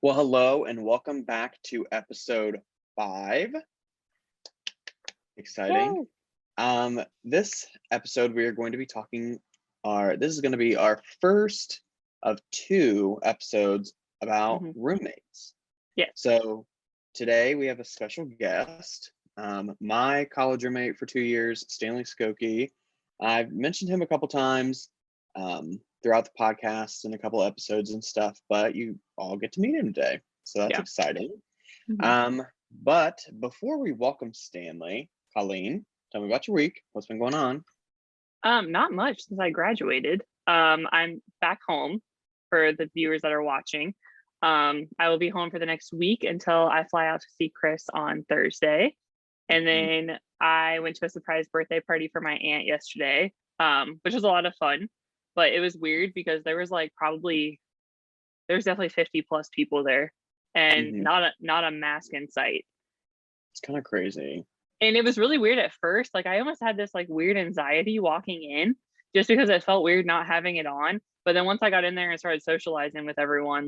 Well, hello and welcome back to episode 5. Exciting. Yay. This episode we are going to be this is going to be our first of 2 episodes about Mhm. roommates. Yeah. So today we have a special guest, my college roommate for 2 years, Stanley Skokie. I've mentioned him a couple times throughout the podcast and a couple episodes and stuff, but you all get to meet him today. So that's Yeah. exciting. Mhm. But before we welcome Stanley, Colleen, tell me about your week. What's been going on? Not much since I graduated. I'm back home for the viewers that are watching. I will be home for the next week until I fly out to see Chris on Thursday. And then I went to a surprise birthday party for my aunt yesterday, which was a lot of fun. But it was weird because there was definitely 50 plus people there and Mhm. not a mask in sight. It's kind of crazy. And it was really weird at first. Like I almost had this like weird anxiety walking in just because it felt weird not having it on. But then once I got in there and started socializing with everyone,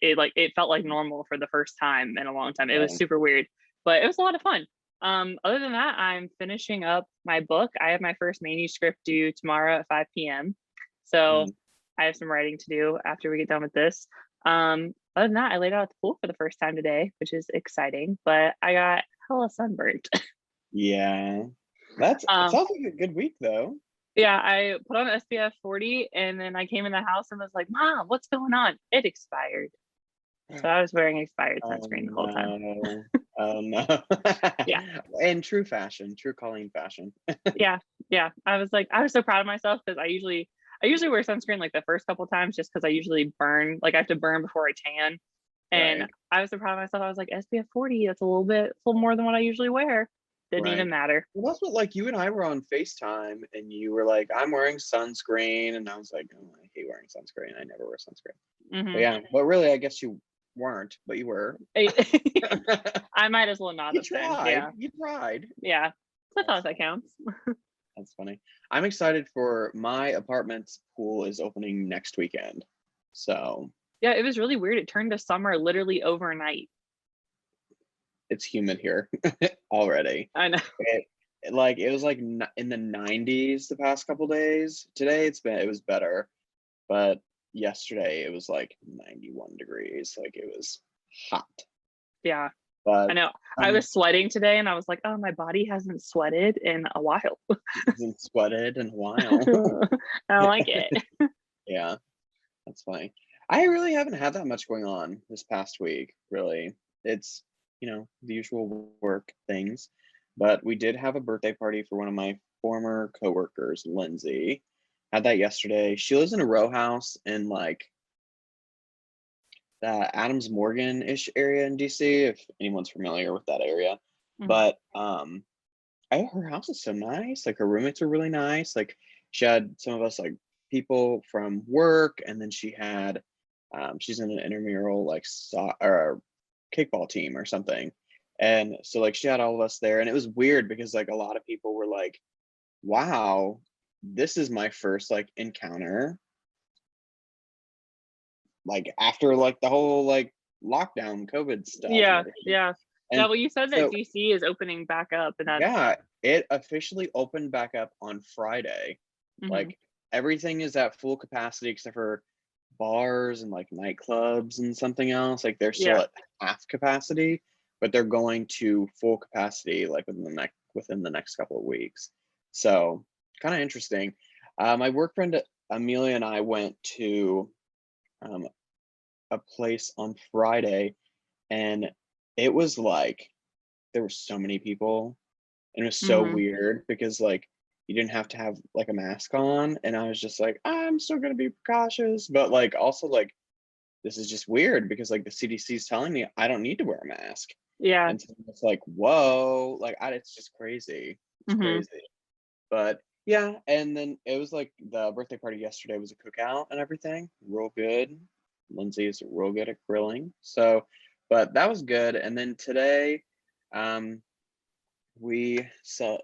it felt like normal for the first time in a long time. It was Yeah. super weird, but it was a lot of fun. Other than that, I'm finishing up my book. I have my first manuscript due tomorrow at 5 p.m. So Mhm. I have some writing to do after we get done with this. Other than that, I laid out at the pool for the first time today, which is exciting, but I got hella sunburnt. Yeah. It Um, sounds like a good week though. yeah, I put on SPF 40 and then I came in the house and was like, Mom, what's going on? It expired. So I was wearing expired Oh sunscreen the whole time. no. Oh no. Yeah. In true fashion, true Colleen fashion. Yeah. Yeah. I was so proud of myself because I usually wear sunscreen like the first couple times just because I usually burn, like I have to burn before I tan. And Right. I was so proud of myself. I was like, SPF 40, that's a little more than what I usually wear. Didn't even Right. matter. Well, that's what, like, you and I were on FaceTime and you were like, I'm wearing sunscreen. And I was like, oh, I hate wearing sunscreen. I never wear sunscreen. But Hmm yeah, but really, I guess you weren't, but you were. I might as well not You have been. tried. Yeah. You tried. Yeah. I That's thought that funny. counts. That's funny. I'm excited for my apartment's pool is opening next weekend. So Yeah, it was really weird. It turned to summer literally overnight. it's humid here already. I know. It was like in the 90s the past couple days. Today it was better, but yesterday it was like 91 degrees. Like it was hot. Yeah, I But know. I um was sweating today and I was like, oh, my body hasn't sweated in a while. hasn't sweated in a while. I don't like it. Yeah, that's funny. I really haven't had that much going on this past week, really. It's, the usual work things. But we did have a birthday party for one of my former coworkers, Lindsay. Had that yesterday. She lives in a row house in like the Adams Morgan-ish area in DC, if anyone's familiar with that area. Mhm. But her house is so nice. Like her roommates are really nice. Like she had some of us like people from work, and then she had she's in an intramural like or kickball team or something. And so like she had all of us there, and it was weird because like a lot of people were like, wow, this is my first like encounter like after like the whole like lockdown COVID stuff and Yeah, everything. yeah. Yeah, And well, you said that so DC is opening back up and that's yeah, it officially opened back up on Friday. mhm. Like everything is at full capacity except for bars and like nightclubs and something else. Like they're still Yeah. at half capacity, but they're going to full capacity like within the next couple of weeks. So kind of interesting. My work friend Amelia and I went to um, a place on Friday, and it was like there were so many people, and it was so Mhm. weird because like you didn't have to have like a mask on, and I was just like, I'm still gonna be precautious, but like also like this is just weird because like the CDC is telling me I don't need to wear a mask, Yeah. and so it's like whoa, like it's just crazy, it's Mhm. crazy. But yeah, and then it was like the birthday party yesterday was a cookout and everything, real good. Lindsay is real good at grilling, so but that was good. And then today, um,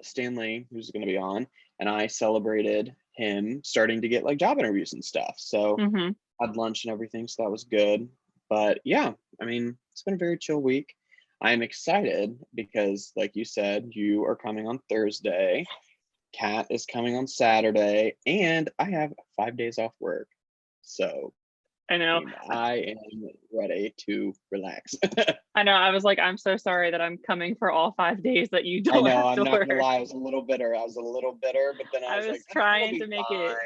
Stanley, who's going to be on, and I celebrated him starting to get like job interviews and stuff. So Mhm. had lunch and everything, so that was good. But yeah, I mean, it's been a very chill week. I'm excited because, like you said, you are coming on Thursday. Kat is coming on Saturday, and I have 5 days off work. So, I I know. mean, I am ready to relax. I know. I was like, I'm so sorry that I'm coming for all 5 days that you I don't know, have I'm to not gonna work. lie, I was a little bitter. I was a little bitter, but then I I was like, was that's gonna trying be to make it. fine. I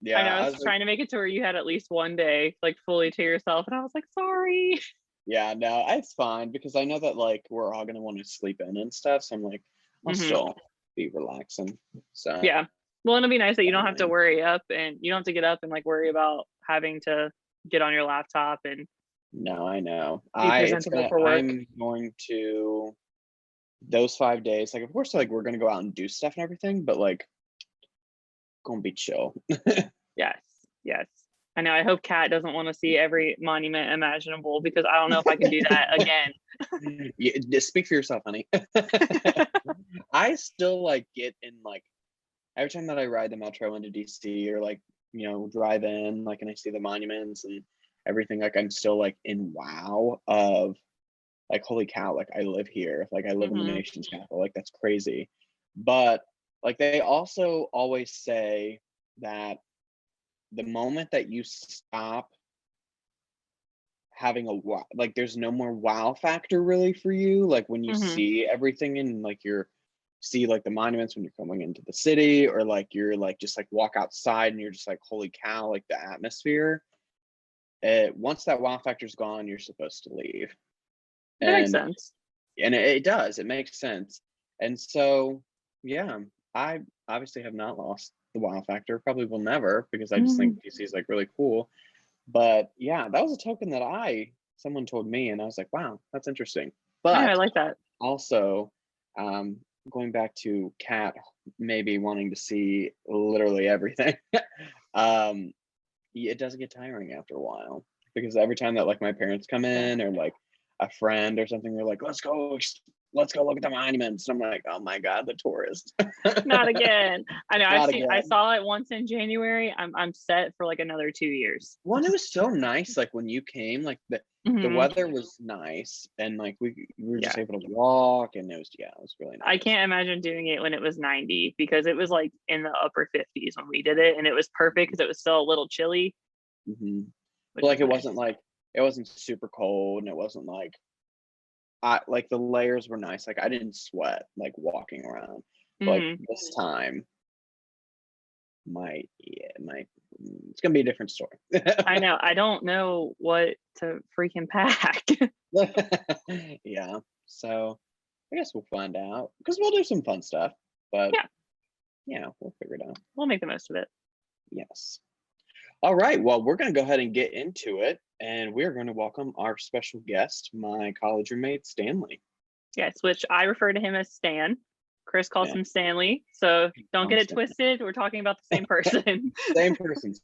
Yeah, know. I I was was like, trying to make it to where you had at least one day like fully to yourself, and I was like, sorry. yeah, no, it's fine because I know that like we're all gonna want to sleep in and stuff. So I'm like, I'll Hmm. still be relaxing. So Yeah. Well, it'll be nice that you don't have to fine. worry up and you don't have to get up and like worry about having to get on your laptop and No, I know. be presentable for work. I'm going to those 5 days, like of course like we're gonna go out and do stuff and everything, but like gonna be chill. Yes. Yes. I know. I hope Kat doesn't want to see every monument imaginable because I don't know if I can do that again. Yeah, just speak for yourself, honey. I still like get in like every time that I ride the metro into DC or like, drive in, like, and I see the monuments and everything, like, I'm still like in wow of like, holy cow, like, I live here. Like, I live in the Hmm. nation's capital. Like, that's crazy. But like, they also always say that the moment that you stop having a wow, like, there's no more wow factor really for you. Like, when you Hmm. see everything and like you're see like the monuments when you're coming into the city or like you're like just like walk outside and you're just like holy cow, like the atmosphere, once that wow factor's gone you're supposed to leave. That makes and sense. and it does, it makes sense. And so yeah, I obviously have not lost the wow factor, probably will never, because I just think Mhm. DC is like really cool. But yeah, that was a token that someone told me and I was like, wow, that's interesting. I know. I But like that. also, um, going back to Cat maybe wanting to see literally everything, um, it does get tiring after a while because every time that like my parents come in or like a friend or something, they're like, let's go look at the monuments. And I'm like, oh my god, the tourist. Not again. I know. Not I again. saw it once in January. I'm set for like another 2 years. One, it was so nice. Like when you came, like the Hmm. weather was nice, and like we were just Yeah. able to walk, and it was really I nice. can't imagine doing it when it was 90 because it was like in the upper 50s when we did it, and it was perfect because it was still a little chilly, Hmm. But which like was nice. it wasn't super cold, and it wasn't like I like the layers were nice. Like I didn't sweat like walking around. But like Hmm. this time, might it's gonna be a different story. I know. I don't know what to freaking pack. Yeah. So I guess we'll find out because we'll do some fun stuff. But Yeah, yeah, we'll figure it out. we'll make the most of it. Yes. All right. Well, we're going to go ahead and get into it. And we're going to welcome our special guest, my college roommate, Stanley. Yes, which I refer to him as Stan. Chris calls Yeah. him Stanley. So don't get it Stan. twisted. We're talking about the same person. Same person,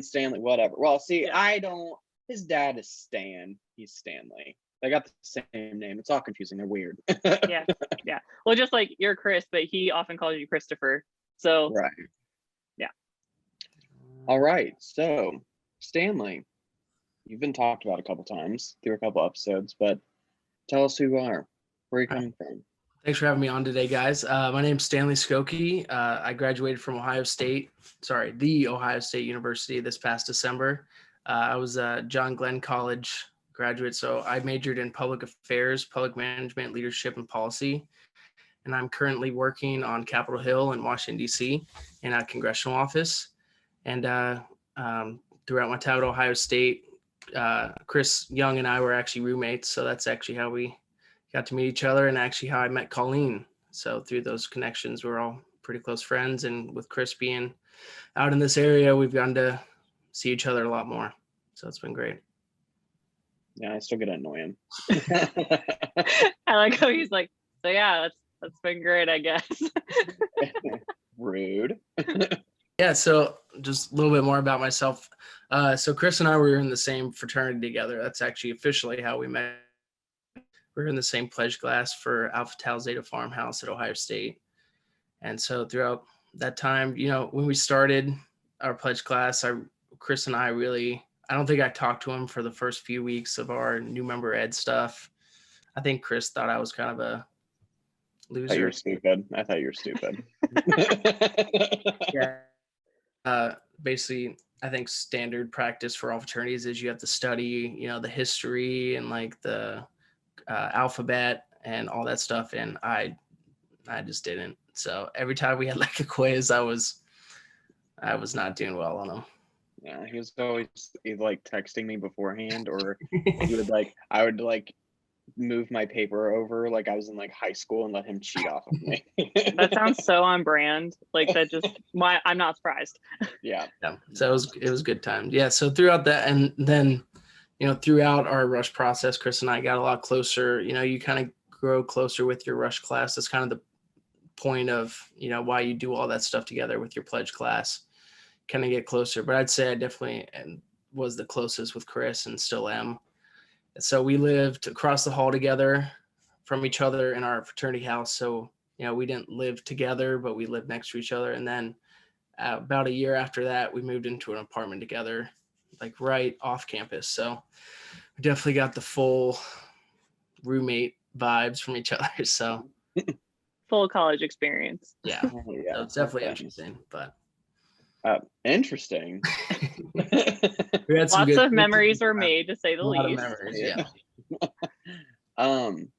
Stanley, whatever. Well, see, Yeah. I don't, his dad is Stan. He's Stanley. They got the same name. It's all confusing. They're weird. Yeah. Yeah. Well, just like you're Chris, but he often calls you Christopher. So Right. yeah. All right. So, Stanley, you've been talked about a couple times through a couple episodes, but tell us who you are. Where are you All right. coming from? Thanks for having me on today, guys. My name's Stanley Skokie. I graduated from the Ohio State University this past December. I was a John Glenn College graduate, so I majored in public affairs, public management, leadership, and policy. And I'm currently working on Capitol Hill in Washington, D.C. in a congressional office. And throughout my time at Ohio State, Chris Young and I were actually roommates. So that's actually how we got to meet each other and actually how I met Colleen. So through those connections, we're all pretty close friends. And with Chris being out in this area, we've gotten to see each other a lot more. So it's been great. Yeah, I still get to annoy him. I like how he's like, so yeah, that's been great, I guess. Rude. Yeah, so just a little bit more about myself. So Chris and I were in the same fraternity together. That's actually officially how we met. We were in the same pledge class for Alpha Tau Zeta Farmhouse at Ohio State. And so throughout that time, when we started our pledge class, Chris and I really I don't think I talked to him for the first few weeks of our new member ed stuff. I think Chris thought I was kind of a I thought you loser. were stupid. I thought you were stupid. Yeah. Basically, I think standard practice for all fraternities is you have to study, the history and like the alphabet and all that stuff. And I just didn't. So every time we had like a quiz, I was not doing well on them. Yeah, he was always either like texting me beforehand, or he would like, I would like move my paper over like I was in like high school and let him cheat off of me. That sounds so on brand. Like that just why I'm not surprised. Yeah. Yeah. So it was good time. Yeah. So throughout that, and then, throughout our rush process, Chris and I got a lot closer. You kind of grow closer with your rush class. That's kind of the point of, why you do all that stuff together with your pledge class, kind of get closer. But I'd say I definitely was the closest with Chris and still am. So we lived across the hall together from each other in our fraternity house. So, we didn't live together, but we lived next to each other. And then about a year after that, we moved into an apartment together, like right off campus. So we definitely got the full roommate vibes from each other. So Full college experience. yeah, Oh, yeah. so it's definitely Okay. interesting, but Interesting. we had some Lots good of memories were made, to say the a lot of least. memories. Yeah. Yeah.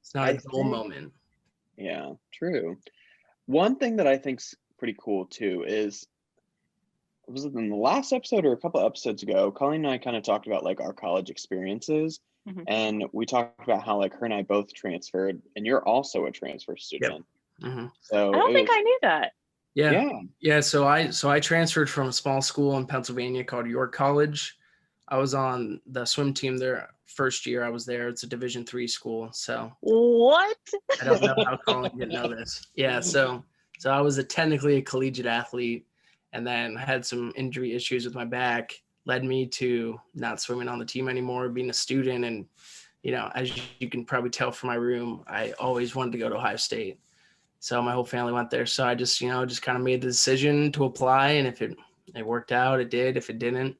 It's not I a dull think- moment. Yeah, true. One thing that I think's pretty cool too is, was it in the last episode or a couple episodes ago, Colleen and I kind of talked about like our college experiences. Mhm. And we talked about how like her and I both transferred, and you're also a transfer student. hmm So I don't it think was- I knew that. Yeah. So I transferred from a small school in Pennsylvania called York College. I was on the swim team there first year I was there. It's a Division III school. So What? I don't know how Colin didn't know this. Yeah. So I was technically a collegiate athlete, and then had some injury issues with my back, led me to not swimming on the team anymore, being a student. And, as you can probably tell from my room, I always wanted to go to Ohio State. So my whole family went there. So I just, just kind of made the decision to apply. And if it worked out, it did. If it didn't,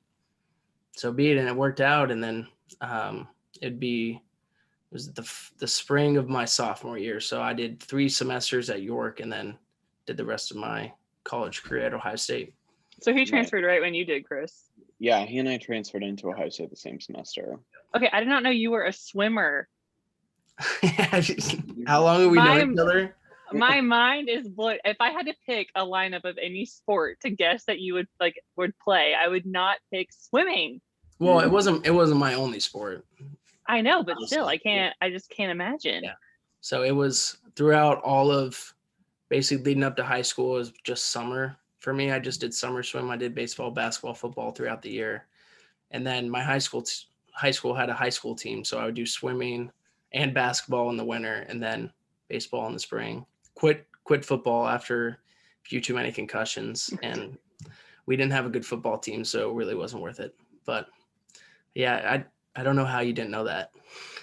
so be it. And it worked out. And then it was the spring of my sophomore year. So I did 3 semesters at York and then did the rest of my college career at Ohio State. So he transferred right when you did, Chris. Yeah, he and I transferred into Ohio State the same semester. Okay, I did not know you were a swimmer. How long have we known each other? My mind is blown. If I had to pick a lineup of any sport to guess that you would play, I would not pick swimming. Well, it wasn't my only sport. I know, but still, I just can't imagine. Yeah. So it was throughout all of basically leading up to high school. It was just summer for me. I just did summer swim. I did baseball, basketball, football throughout the year. And then my high school had a high school team. So I would do swimming and basketball in the winter, and then baseball in the spring. Quit football after a few too many concussions, and we didn't have a good football team, so it really wasn't worth it. But yeah, I don't know how you didn't know that.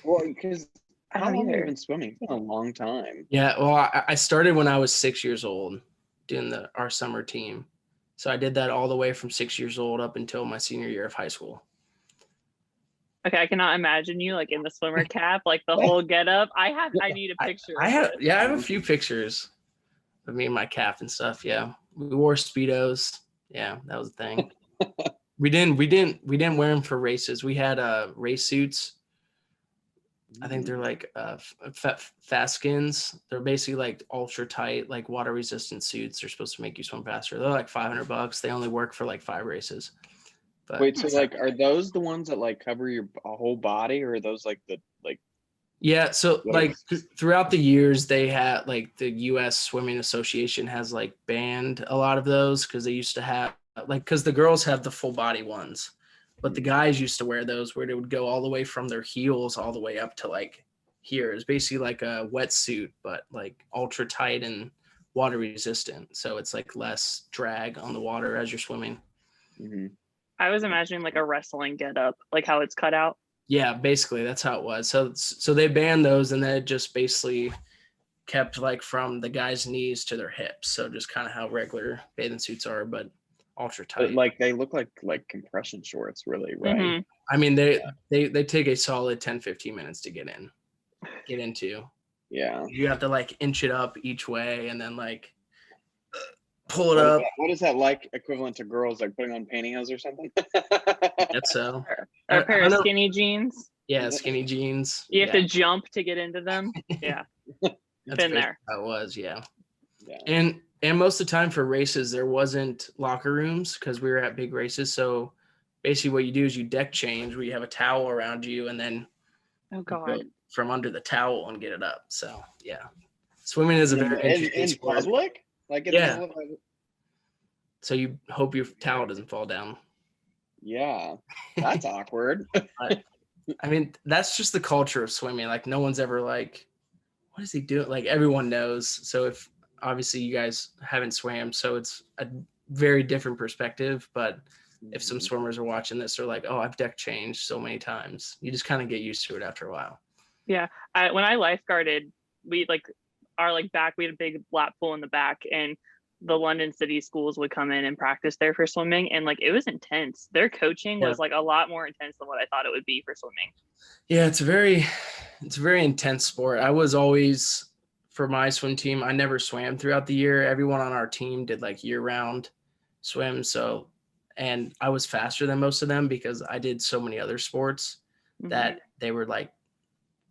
Well, because I how don't long have you either. been swimming? It's been a long time. Yeah, well, I started when I was 6 years old doing our summer team. So I did that all the way from 6 years old up until my senior year of high school. Okay, I cannot imagine you like in the swimmer cap, like the whole get up. I need a picture. I have a few pictures of me and my cap and stuff. Yeah, we wore Speedos. Yeah, that was the thing. we didn't wear them for races. We had race suits. I think they're like fast skins. They're basically like ultra tight, like water resistant suits. They're supposed to make you swim faster. They're like $500. They only work for like 5 races. But Wait, so like, are those the ones that like cover your whole body, or are those like the like? Yeah, so What like is- throughout the years, they had like the U.S. Swimming Association has like banned a lot of those because they used to have because the girls have the full body ones, but the guys used to wear those where they would go all the way from their heels all the way up to like here. It's basically like a wetsuit, but like ultra tight and water resistant. So it's like less drag on the water as you're swimming. Mhm. I was imagining like a wrestling get up, like how it's cut out. Yeah, basically that's how it was. So they banned those, and then it just basically kept like from the guy's knees to their hips. So just kind of how regular bathing suits are, but ultra tight. But like they look like compression shorts, really, right? Mhm. I mean, they take a solid 10, 15 minutes to get into. Yeah. You have to like inch it up each way and then like pull it up. What is that like equivalent to girls like putting on pantyhose or something? That's so. Or a pair of skinny jeans. Yeah, skinny jeans. You have to jump to get into them. Yeah. That's Been there. How it was, yeah. Yeah. And most of the time for races, there wasn't locker rooms because we were at big races. So basically what you do is you deck change where you have a towel around you and then Oh you God. go from under the towel and get it up. So yeah. Swimming is a very interesting in sport. public? Like in the middle of So you hope your towel doesn't fall down. Yeah. That's awkward. But, I mean, that's just the culture of swimming. Like no one's ever like, what is he doing? Like everyone knows. So if obviously you guys haven't swam, so it's a very different perspective. But if some swimmers are watching this, they're like, oh, I've deck changed so many times. You just kind of get used to it after a while. Yeah. When I lifeguarded, we like our back, we had a big lap pool in the back, and the London city schools would come in and practice there for swimming, and like it was intense. Their coaching was like a lot more intense than what I thought it would be for swimming. Yeah, it's a very intense sport. I was always, for my swim team, I never swam throughout the year. Everyone on our team did like year-round swim. So, and I was faster than most of them because I did so many other sports that they were like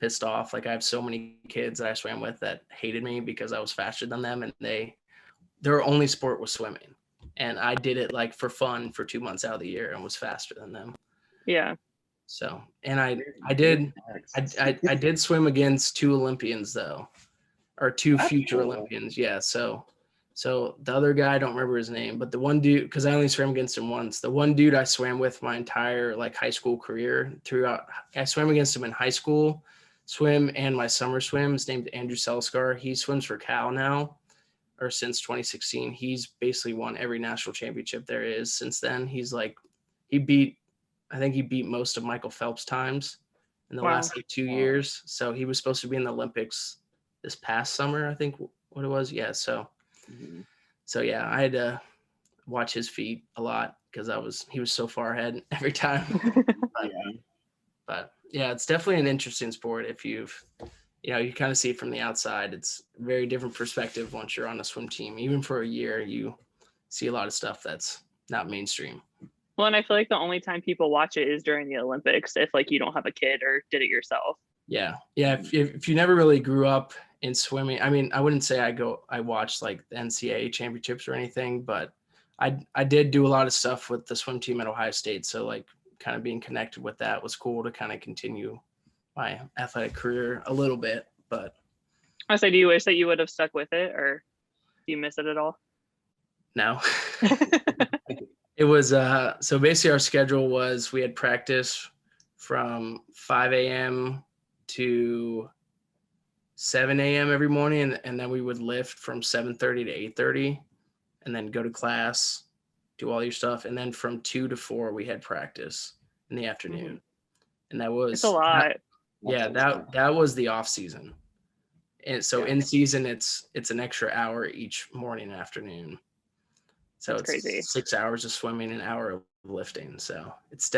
pissed off. Like I have so many kids that I swam with that hated me because I was faster than them, and their only sport was swimming. And I did it like for fun for 2 months out of the year and was faster than them. Yeah. So, and I did swim against 2 Olympians though, or 2 future Olympians. Yeah. So the other guy, I don't remember his name, but the one dude, cause I only swam against him once. The one dude I swam with my entire like high school career I swam against him in high school swim and my summer swim. His name's Andrew Selskar. He swims for Cal now, or since 2016. He's basically won every national championship there is since then. He's like, I think he beat most of Michael Phelps' times in the last like 2 years. So he was supposed to be in the Olympics this past summer, I think what it was. Yeah. So yeah, I had to watch his feet a lot because he was so far ahead every time. But yeah, it's definitely an interesting sport. If you kind of see it from the outside. It's a very different perspective once you're on a swim team. Even for a year, you see a lot of stuff that's not mainstream. Well, and I feel like the only time people watch it is during the Olympics, if like you don't have a kid or did it yourself. Yeah. If you never really grew up in swimming, I mean, I wouldn't say I watched like the NCAA championships or anything, but I did do a lot of stuff with the swim team at Ohio State. So like kind of being connected with that was cool to kind of continue my athletic career a little bit. But I say, do you wish that you would have stuck with it, or do you miss it at all? No. It was so basically our schedule was we had practice from 5 a.m. to 7 a.m. every morning, and then we would lift from 7:30 to 8:30 and then go to class, do all your stuff, and then from 2 to 4 we had practice in the afternoon. And that was it's a lot. That was the off season. And so in season it's an extra hour each morning and afternoon. So That's it's crazy. 6 hours of swimming, an hour of lifting. So it's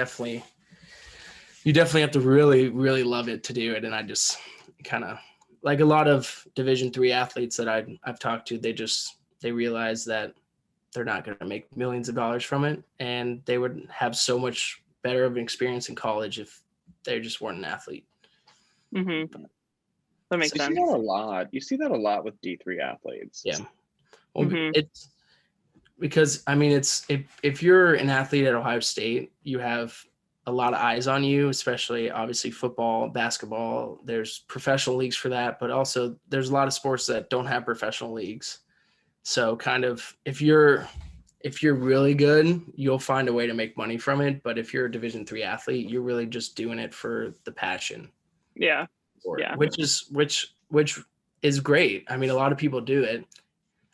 you definitely have to really, really love it to do it. And I just kind of like a lot of Division III athletes that I've talked to, they realize that they're not going to make millions of dollars from it. And they would have so much better of an experience in college if they just weren't an athlete. Mm-hmm. That makes sense. You see that a lot with D3 athletes. Yeah. Well, it's because I mean, if you're an athlete at Ohio State, you have a lot of eyes on you, especially obviously football, basketball. There's professional leagues for that, but also there's a lot of sports that don't have professional leagues. So kind of if you're really good, you'll find a way to make money from it. But if you're a Division III athlete, you're really just doing it for the passion. Yeah. Which is great. I mean, a lot of people do it.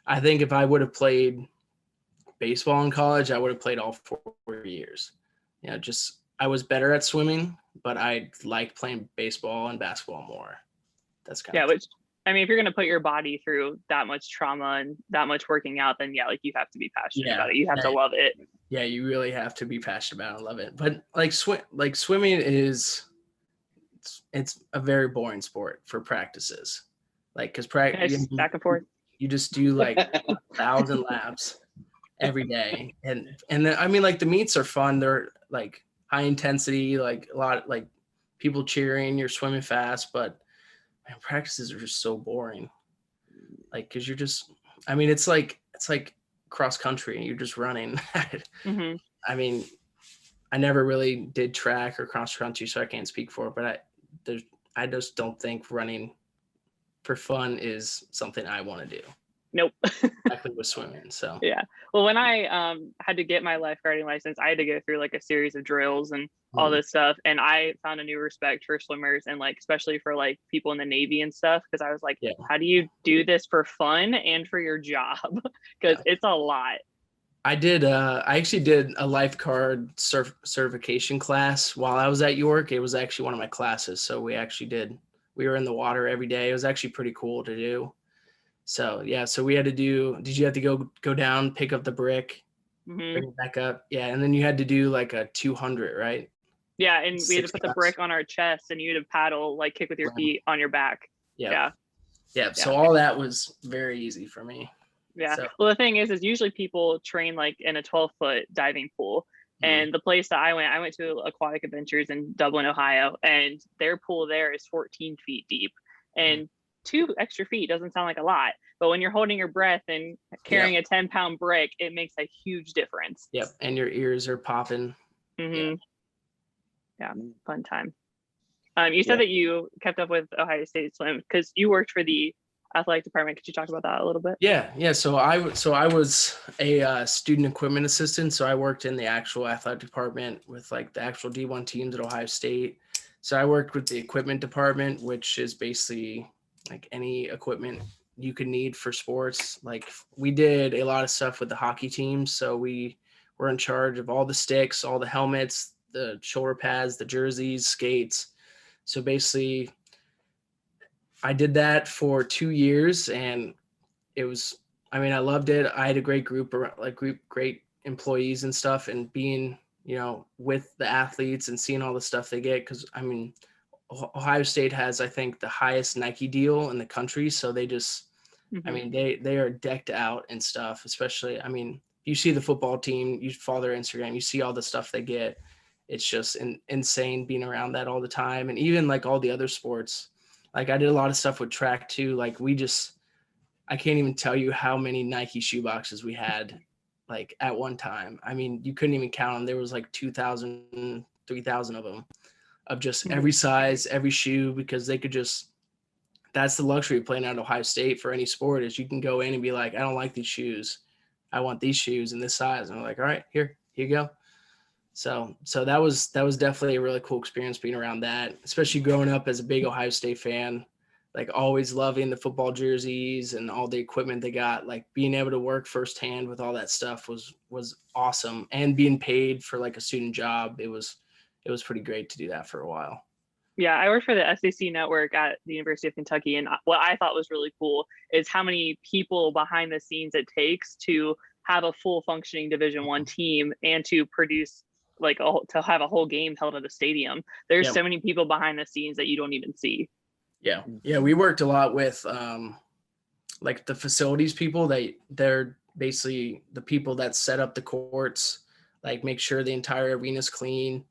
I think if I would have played baseball in college, I would have played all 4 years. I was better at swimming, but I like playing baseball and basketball more. That's kind of I mean, if you're going to put your body through that much trauma and that much working out, then yeah, like you have to be passionate about it. You have to love it. Yeah, you really have to be passionate about it and love it. But like swimming is it's a very boring sport for practices. Like because Nice back and forth. you just do like 1,000 laps every day, and then, I mean, like the meets are fun. They're like high intensity, like a lot like people cheering. You're swimming fast, but man, practices are just so boring. Like because you're just, I mean, it's like cross country and you're just running. Mm-hmm. I mean, I never really did track or cross country, so I can't speak for it. But I just don't think running for fun is something I want to do. Nope. Exactly with swimming. So yeah. Well, when I had to get my lifeguarding license, I had to go through like a series of drills and all this stuff, and I found a new respect for swimmers, and like especially for like people in the Navy and stuff, because I was like, how do you do this for fun and for your job? Because it's a lot. I actually did a lifeguard certification class while I was at York. It was actually one of my classes. So we were in the water every day. It was actually pretty cool to do. So yeah, so we had to did you have to go down, pick up the brick, bring it back up? Yeah. And then you had to do like a 200, right? Yeah. And we had to put the brick on our chest, and you had to paddle, like kick with your feet on your back. Yeah. So all that was very easy for me. Yeah. So. Well, the thing is usually people train like in a 12-foot diving pool. And the place that I went to Aquatic Adventures in Dublin, Ohio, and their pool there is 14 feet deep. And 2 extra feet doesn't sound like a lot, but when you're holding your breath and carrying a 10-pound brick, it makes a huge difference. Yep. And your ears are popping. Mm-hmm. Yeah. Fun time. You said that you kept up with Ohio State swim because you worked for the athletic department. Could you talk about that a little bit? Yeah. So I was a student equipment assistant. So I worked in the actual athletic department with like the actual D1 teams at Ohio State. So I worked with the equipment department, which is basically like any equipment you could need for sports. Like we did a lot of stuff with the hockey teams. So we were in charge of all the sticks, all the helmets, the shoulder pads, the jerseys, skates. So basically I did that for 2 years, and it was, I mean, I loved it. I had a great group, great employees and stuff, and being, with the athletes and seeing all the stuff they get. Cause I mean, Ohio State has, I think, the highest Nike deal in the country. So they just, I mean, they are decked out and stuff, especially, I mean, you see the football team, you follow their Instagram, you see all the stuff they get. It's just insane being around that all the time. And even like all the other sports, like I did a lot of stuff with track too. Like I can't even tell you how many Nike shoe boxes we had like at one time. I mean, you couldn't even count them. There was like 2,000, 3,000 of them of just every size, every shoe, because they could that's the luxury of playing at Ohio State for any sport is you can go in and be like, I don't like these shoes. I want these shoes in this size. And I'm like, all right, here you go. So that was definitely a really cool experience being around that, especially growing up as a big Ohio State fan, like always loving the football jerseys and all the equipment they got, like being able to work firsthand with all that stuff was awesome. And being paid for like a student job, it was pretty great to do that for a while. Yeah, I worked for the SEC network at the University of Kentucky, and what I thought was really cool is how many people behind the scenes it takes to have a full functioning Division I team and to produce to have a whole game held at a stadium. There's so many people behind the scenes that you don't even see. Yeah. We worked a lot with like the facilities people. They're basically the people that set up the courts, like make sure the entire arena is clean.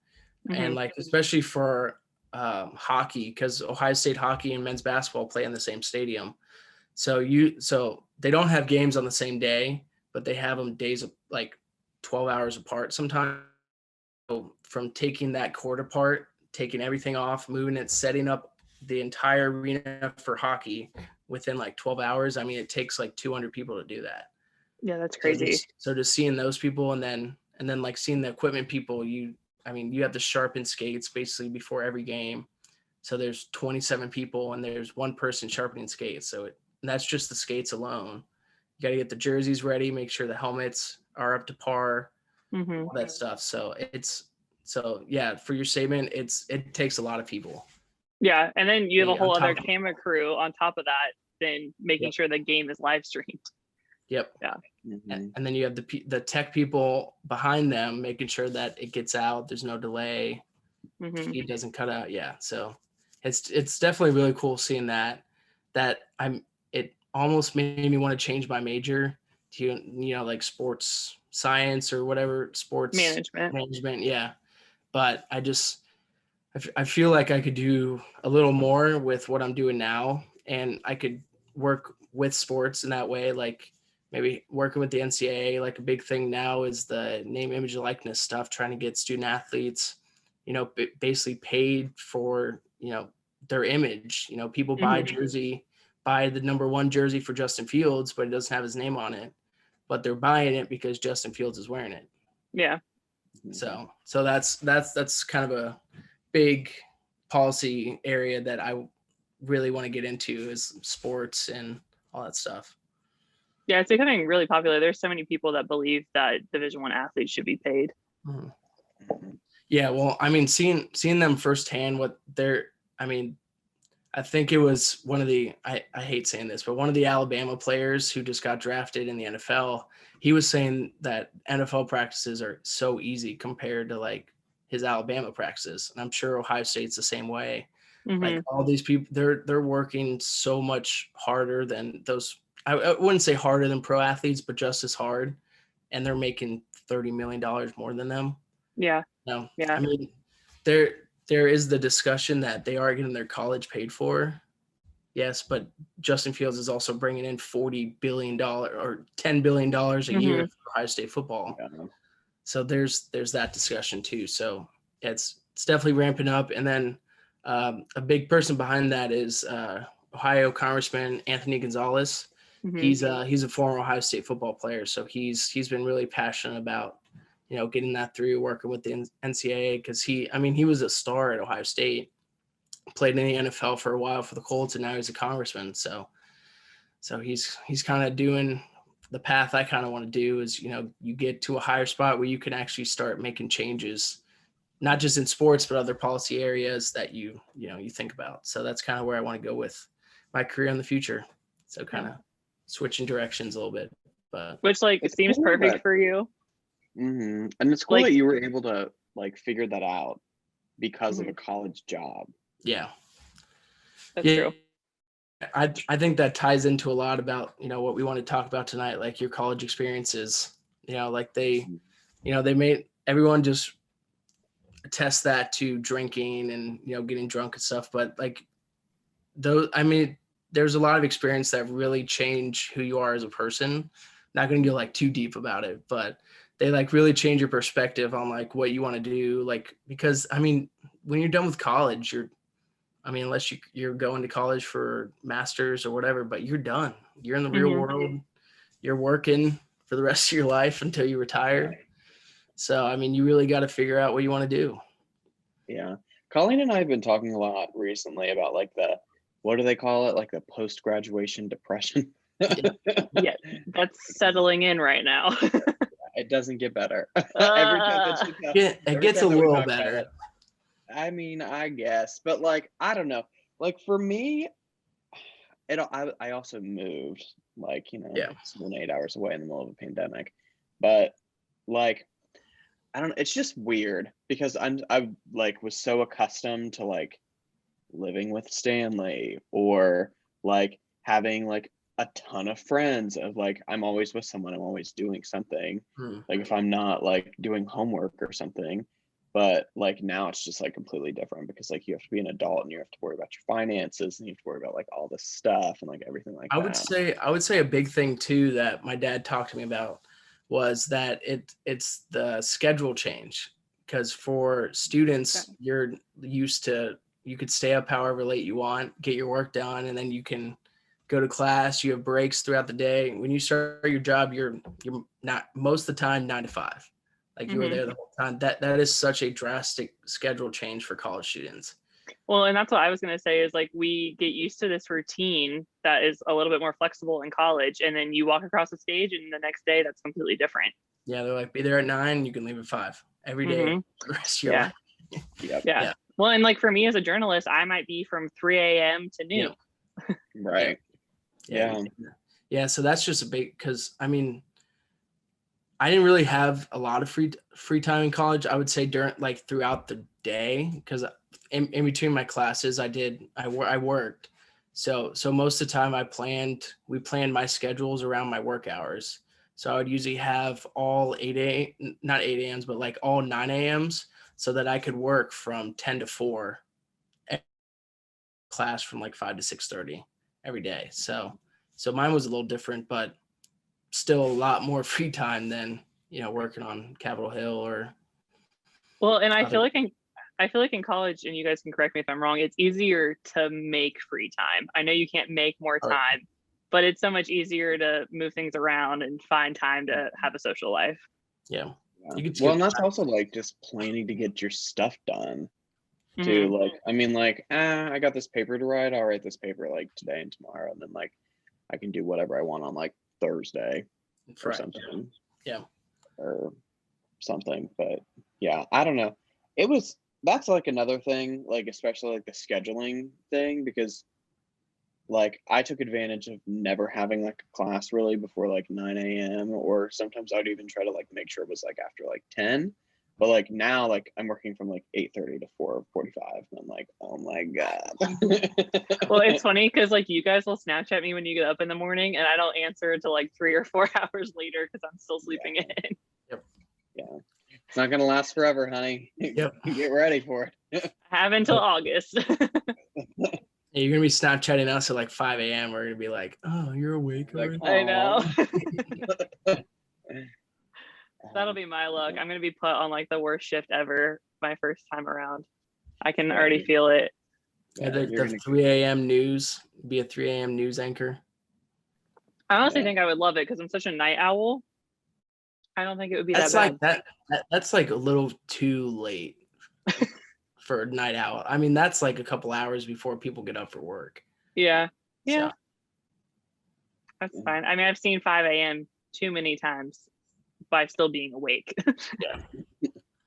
And like especially for hockey, because Ohio State hockey and men's basketball play in the same stadium. So they don't have games on the same day, but they have them days of like 12 hours apart sometimes. So from taking that court apart, taking everything off, moving it, setting up the entire arena for hockey within like 12 hours. I mean, it takes like 200 people to do that. Yeah, that's crazy. So just seeing those people and then like seeing the equipment people, you have to sharpen skates basically before every game. So there's 27 people and there's one person sharpening skates. So that's just the skates alone. You got to get the jerseys ready, make sure the helmets are up to par, all that stuff. So for your statement, it takes a lot of people. Yeah, and then you have a whole on other top of- camera crew on top of that, then making Yep. sure the game is live streamed. Yep. Yeah. Mhm. And then you have the tech people behind them making sure that it gets out. There's no delay. Mhm. It doesn't cut out. Yeah. So it's definitely really cool seeing that. It almost made me want to change my major to like sports science or whatever, sports Management. management. Yeah. But I feel like I could do a little more with what I'm doing now, and I could work with sports in that way. Like maybe working with the NCAA, like a big thing now is the name, image, and likeness stuff, trying to get student athletes, basically paid for, their image. People buy Mhm. buy the number 1 jersey for Justin Fields, but it doesn't have his name on it, but they're buying it because Justin Fields is wearing it. Yeah. Mhm. So that's kind of a big policy area that I really want to get into, is sports and all that stuff. Yeah, it's becoming really popular. There's so many people that believe that Division I athletes should be paid. Mhm. Mhm. Yeah, well, I mean, seeing them firsthand, I think it was one of the, I hate saying this, but one of the Alabama players who just got drafted in the NFL, he was saying that NFL practices are so easy compared to like his Alabama practices. And I'm sure Ohio State's the same way. Like Mhm. all these people, they're working so much harder than those. I wouldn't say harder than pro athletes, but just as hard. And they're making $30 million more than them. Yeah. No, Yeah. I mean, there is the discussion that they are getting their college paid for. Yes, but Justin Fields is also bringing in $40 billion or $10 billion a year Mhm. for Ohio State football. Yeah. So there's that discussion too. So it's definitely ramping up. And then a big person behind that is Ohio Congressman Anthony Gonzalez. Mhm. He's a former Ohio State football player, so he's been really passionate about getting that through, working with the NCAA, because he was a star at Ohio State, played in the NFL for a while for the Colts, and now he's a congressman. So he's kind of doing the path I kind of want to do, is you get to a higher spot where you can actually start making changes, not just in sports but other policy areas that you think about. So that's kind of where I want to go with my career in the future. So kind of switching directions a little bit, but Which like It's seems cool perfect that, for you. and it's cool Like, that you were able to like figure that out because of a mhm, college job. yeah. that's Yeah. true. I think that ties into a lot about, what we want to talk about tonight, like your college experiences, like they made everyone just attest that to drinking and, getting drunk and stuff. But like there's a lot of experience that really change who you are as a person. Not going to go like too deep about it, but they like really change your perspective on like what you want to do. Like, because when you're done with college, unless you're going to college for masters or whatever, but you're done. You're in the real Mhm. world. You're working for the rest of your life until you retire. So, you really got to figure out what you want to do. Yeah. Colleen and I have been talking a lot recently about like what do they call it? Like the post-graduation depression. Yeah, that's settling in right now. It doesn't get better. Every time that you talk, Yeah, it every gets a time that we little talk about better. it, I guess, but like, I don't know. Like for me, I also moved like, Yeah. 7 8 hours away in the middle of a pandemic, but like, I don't know. It's just weird because I like was so accustomed to like living with Stanley or like having like a ton of friends of like I'm always with someone, I'm always doing something. Like if I'm not like doing homework or something. But like now it's just like completely different because like you have to be an adult and you have to worry about your finances and you have to worry about like all this stuff and like everything like I would that. say a big thing too that my dad talked to me about was that it's the schedule change, because for students you're used to, you could stay up however late you want, get your work done, and then you can go to class. You have breaks throughout the day. When you start your job, you're not most of the time 9 to 5. Like you were Mhm. there the whole time. That is such a drastic schedule change for college students. Well, and that's what I was going to say is like we get used to this routine that is a little bit more flexible in college, and then you walk across the stage and the next day that's completely different. Yeah, they're like, be there at 9, you can leave at 5 every day Mhm. for the rest of your Yeah. life. Yep. Yeah. Yeah. Well, and like for me as a journalist, I might be from 3 a.m. to noon. Right. Yeah. Yeah. So that's just a big, because I mean, I didn't really have a lot of free time in college. I would say during like throughout the day, because in between my classes, I worked. So most of the time we planned my schedules around my work hours. So I would usually have all not 8 a.m.s, but like all 9 a.m.s so that I could work from 10 to 4, class from like 5 to 6:30 every day. So mine was a little different, but still a lot more free time than, working on Capitol Hill or Well, and I other. feel like in college, and you guys can correct me if I'm wrong, it's easier to make free time. I know you can't make more time, but it's so much easier to move things around and find time to have a social life. Yeah. Well, and that's also like just planning to get your stuff done too. Mhm. Like, I mean, like, I got this paper to write. I'll write this paper like today and tomorrow, and then like I can do whatever I want on like Thursday or something. Yeah. Or something. But yeah, I don't know. That's like another thing, like especially like the scheduling thing, because like I took advantage of never having like a class really before like 9 a.m. or sometimes I'd even try to like make sure it was like after like 10. But like now, like I'm working from like 8:30 to 4:45, and I'm like, oh my god. Well, it's funny because like you guys will Snapchat me when you get up in the morning, and I don't answer until like 3 or 4 hours later because I'm still sleeping in. Yep. Yeah, it's not gonna last forever, honey. Yep. Get ready for it. I have until August. Yeah, you're gonna be Snapchatting us at like 5 a.m. We're gonna be like, "Oh, you're awake Like, already?" I know. aw. That'll be my luck. I'm gonna be put on like the worst shift ever my first time around. I can Yeah, already feel it. Yeah, Yeah, the 3 a.m. news, be a 3 a.m. news anchor. I honestly Yeah. think I would love it because I'm such a night owl. I don't think it would be That's that bad. like that's like a little too late for a night owl. I mean, that's like a couple hours before people get up for work. Yeah. Yeah. So, That's fine. I mean, I've seen 5 a.m. too many times by still being awake.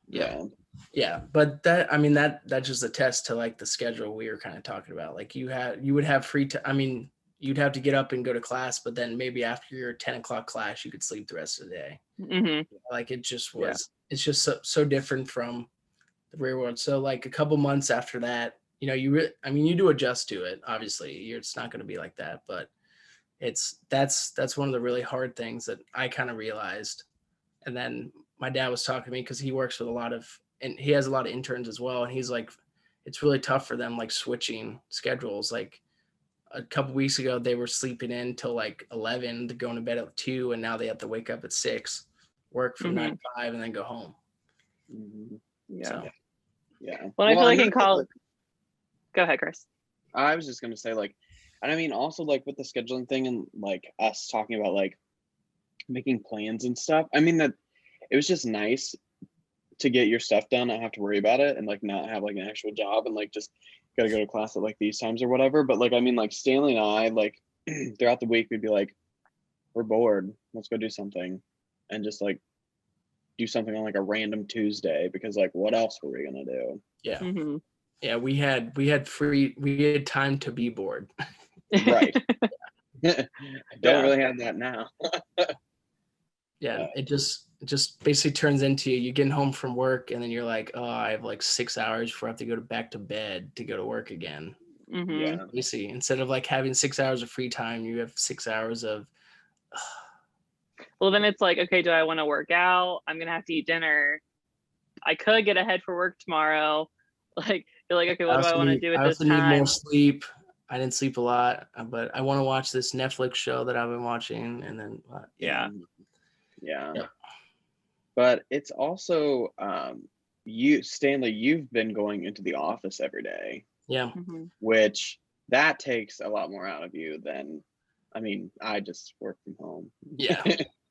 yeah. But that's just a test to like the schedule we were kind of talking about. Like you would have free time. I mean, you'd have to get up and go to class, but then maybe after your 10 o'clock class, you could sleep the rest of the day. Mm-hmm. Like it just was, it's just so different from the real world. So like a couple months after that, you do adjust to it. Obviously, it's not going to be like that, but that's one of the really hard things that I kind of realized. And then my dad was talking to me because he works with and he has a lot of interns as well. And he's like, it's really tough for them, like switching schedules. Like a couple weeks ago, they were sleeping in till like 11 to going to bed at 2. And now they have to wake up at 6, work from 9 to 5, and then go home. Mhm. Yeah. So, Yeah. Well, I feel like in that's, college. Go ahead, Chris. I was just gonna say, like, and I mean also like with the scheduling thing and like us talking about like making plans and stuff. I mean that it was just nice to get your stuff done, not have to worry about it, and like not have like an actual job and like just gotta go to class at like these times or whatever. But like I mean like Stanley and I like throughout the week we'd be like, we're bored, let's go do something, and just like do something on like a random Tuesday because like what else were we gonna do? yeah. Mm-hmm. Yeah, we had time to be bored. Right. I don't really have that now. Yeah, it just basically turns into you getting home from work and then you're like, oh, I have like 6 hours before I have to go back to bed to go to work again. Mm-hmm. Yeah. Let me see. Instead of like having 6 hours of free time, you have 6 hours of. Well, then it's like, okay, do I want to work out? I'm gonna have to eat dinner. I could get ahead for work tomorrow. Like you're like, okay, what do I want to do at I this also need more time? sleep. I didn't sleep a lot, but I want to watch this Netflix show that I've been watching, and then Yeah. Yeah. But it's also Stanley, you've been going into the office every day, yeah. Mm-hmm. which that takes a lot more out of you than, I mean, I just work from home. Yeah.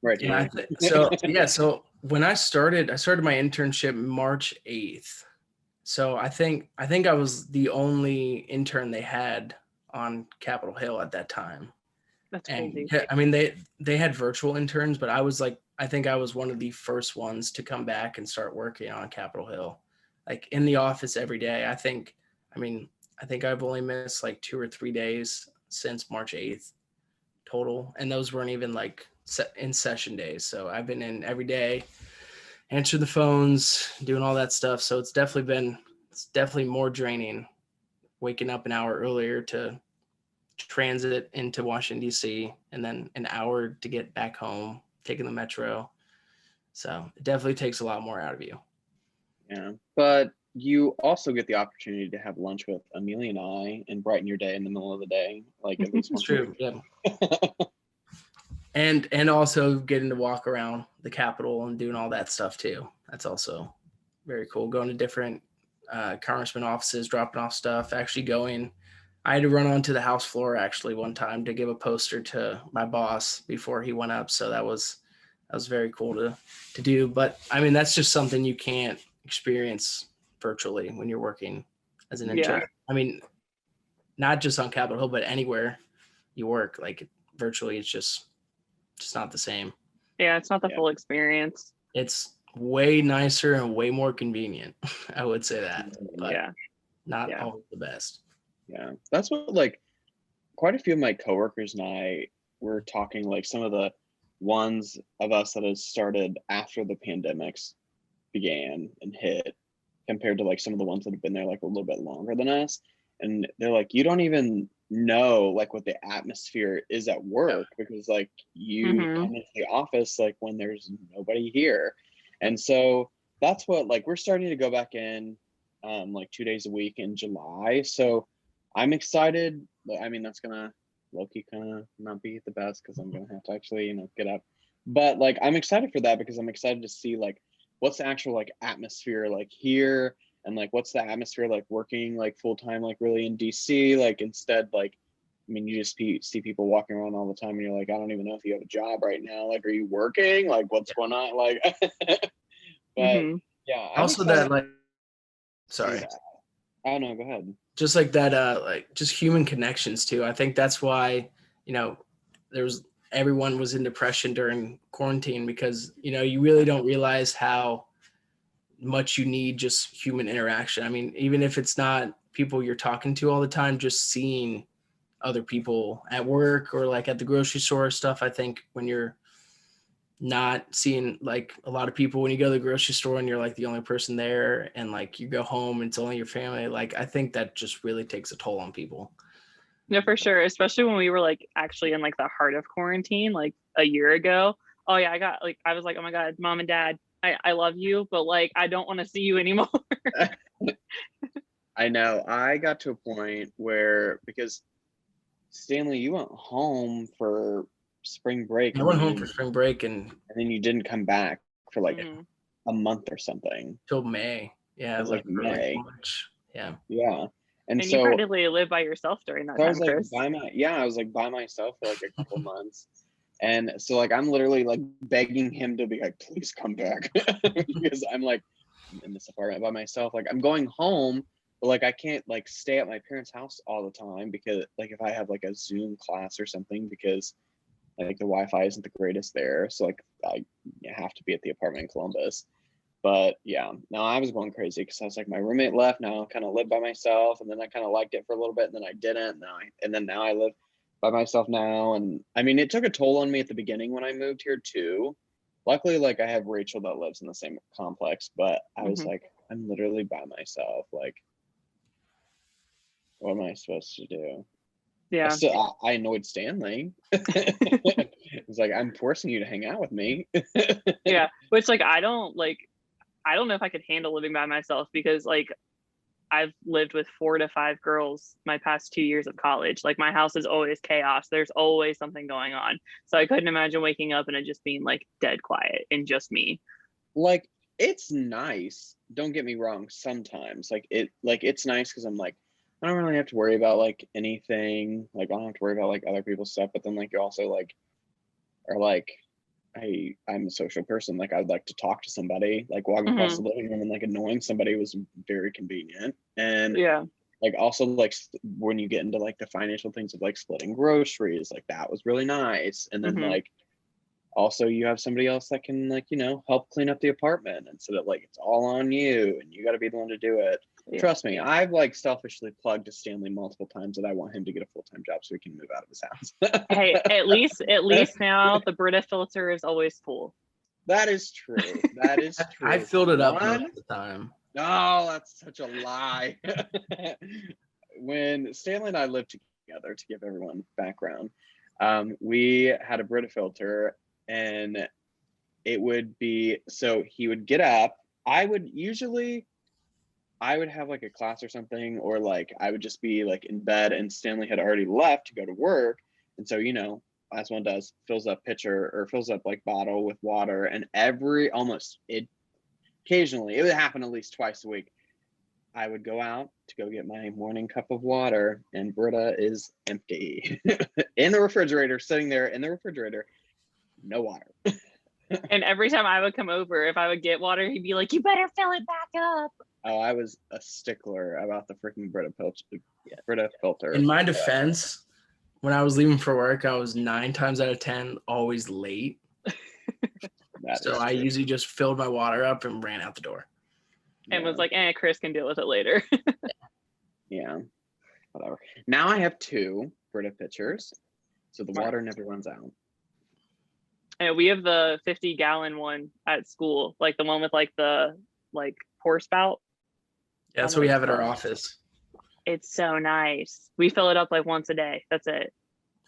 Right here. So when I started my internship March 8th. So I think I was the only intern they had on Capitol Hill at that time. That's crazy. And I mean they had virtual interns, but I think I was one of the first ones to come back and start working on Capitol Hill. like in the office every day. I think I've only missed like 2 or 3 days since March 8th total. And those weren't even like in session days. So I've been in every day, answering the phones, doing all that stuff. So it's definitely more draining waking up an hour earlier to transit into Washington, D.C., and then an hour to get back home, taking the metro. So it definitely takes a lot more out of you. Yeah. But you also get the opportunity to have lunch with Amelia and I and brighten your day in the middle of the day. Like at least It's once true. Yeah. And also getting to walk around the Capitol and doing all that stuff too. That's also very cool. Going to different congressman offices, dropping off stuff, I had to run onto the House floor actually one time to give a poster to my boss before he went up. So that was very cool to do. But I mean, that's just something you can't experience virtually when you're working as an intern. Yeah. I mean, not just on Capitol Hill, but anywhere you work, like virtually, it's just not the same. Yeah, it's not the full experience. It's way nicer and way more convenient. I would say that, but not always the best. Yeah, that's what like quite a few of my coworkers and I were talking, like some of the ones of us that has started after the pandemics began and hit compared to like some of the ones that have been there like a little bit longer than us. And they're like, you don't even know like what the atmosphere is at work because like you come into the office like when there's nobody here. And so that's what like we're starting to go back in like 2 days a week in July. So I'm excited. I mean, that's gonna low-key kind of not be the best because I'm gonna have to actually, get up. But like I'm excited for that because I'm excited to see like what's the actual like atmosphere like here and like what's the atmosphere like working like full-time like really in DC, like instead like I mean you just see people walking around all the time and you're like I don't even know if you have a job right now, like are you working, like what's going on, like but yeah I'm Also excited that like to see that. Oh no, go ahead. Just like that like just human connections too. I think that's why everyone was in depression during quarantine because you really don't realize how much you need just human interaction. I mean, even if it's not people you're talking to all the time, just seeing other people at work or like at the grocery store stuff. I think when you're not seeing like a lot of people, when you go to the grocery store and you're like the only person there and like you go home and it's only your family, like I think that just really takes a toll on people. No, for sure. Especially when we were like actually in like the heart of quarantine, like a year ago. Oh yeah, I was like, oh my God, mom and dad, I love you, but like I don't want to see you anymore. I know. I got to a point where because Stanley, you went home for spring break. I went home for spring break and then you didn't come back for like a month or something. Till May. Yeah, it was like May. March. Yeah. Yeah. And so you practically lived by yourself during that I time, was like Chris. I was like by myself for like a couple months. And so like I'm literally like begging him to be like, please come back. Because I'm like in this apartment by myself. Like I'm going home, but like I can't like stay at my parents' house all the time because like if I have like a Zoom class or something because like the Wi-Fi isn't the greatest there. So like I have to be at the apartment in Columbus. But yeah, no, I was going crazy because I was like, my roommate left. Now I kind of live by myself, and then I kind of liked it for a little bit, and then I didn't. Now I live by myself now, and I mean, it took a toll on me at the beginning when I moved here too. Luckily, like I have Rachel that lives in the same complex, but I was like, I'm literally by myself. Like, what am I supposed to do? Yeah. I annoyed Stanley. It's like I'm forcing you to hang out with me. Yeah, which like I don't know if I could handle living by myself because like I've lived with 4 to 5 girls my past 2 years of college. Like my house is always chaos. There's always something going on. So I couldn't imagine waking up and it just being like dead quiet and just me. Like it's nice. Don't get me wrong. Sometimes it's nice because I'm like, I don't really have to worry about like anything. Like I don't have to worry about like other people's stuff. But then like you're also like, or like I'm a social person. Like I'd like to talk to somebody. Like walking across the living room and like annoying somebody was very convenient. And like also like when you get into like the financial things of like splitting groceries, like that was really nice. And then like also you have somebody else that can like, help clean up the apartment instead of like it's all on you and you got to be the one to do it. Yeah. Trust me, I've like selfishly plugged to Stanley multiple times that I want him to get a full-time job so he can move out of his house. Hey, at least now the Brita filter is always full. That is true. That is true. I filled it up most One, of the time. oh, that's such a lie. When Stanley and I lived together, to give everyone background, we had a Brita filter, and it would be, so he would get up. I would have like a class or something, or like I would just be like in bed, and Stanley had already left to go to work. And so, as one does, fills up pitcher or fills up like bottle with water, and occasionally, it would happen at least twice a week. I would go out to go get my morning cup of water, and Brita is empty in the refrigerator, sitting there in the refrigerator, no water. And every time I would come over, if I would get water, he'd be like, "You better fill it back up." Oh, I was a stickler about the freaking Brita filter. In my defense, when I was leaving for work, I was 9 times out of 10 always late. So I usually just filled my water up and ran out the door. And was like, Chris can deal with it later. Yeah, whatever. Now I have 2 Brita pitchers, so the Smart. water never runs out. And we have the 50-gallon one at school, like the one with like the pour spout. Yeah, that's what we have at our office. It's so nice. We fill it up like once a day. That's it.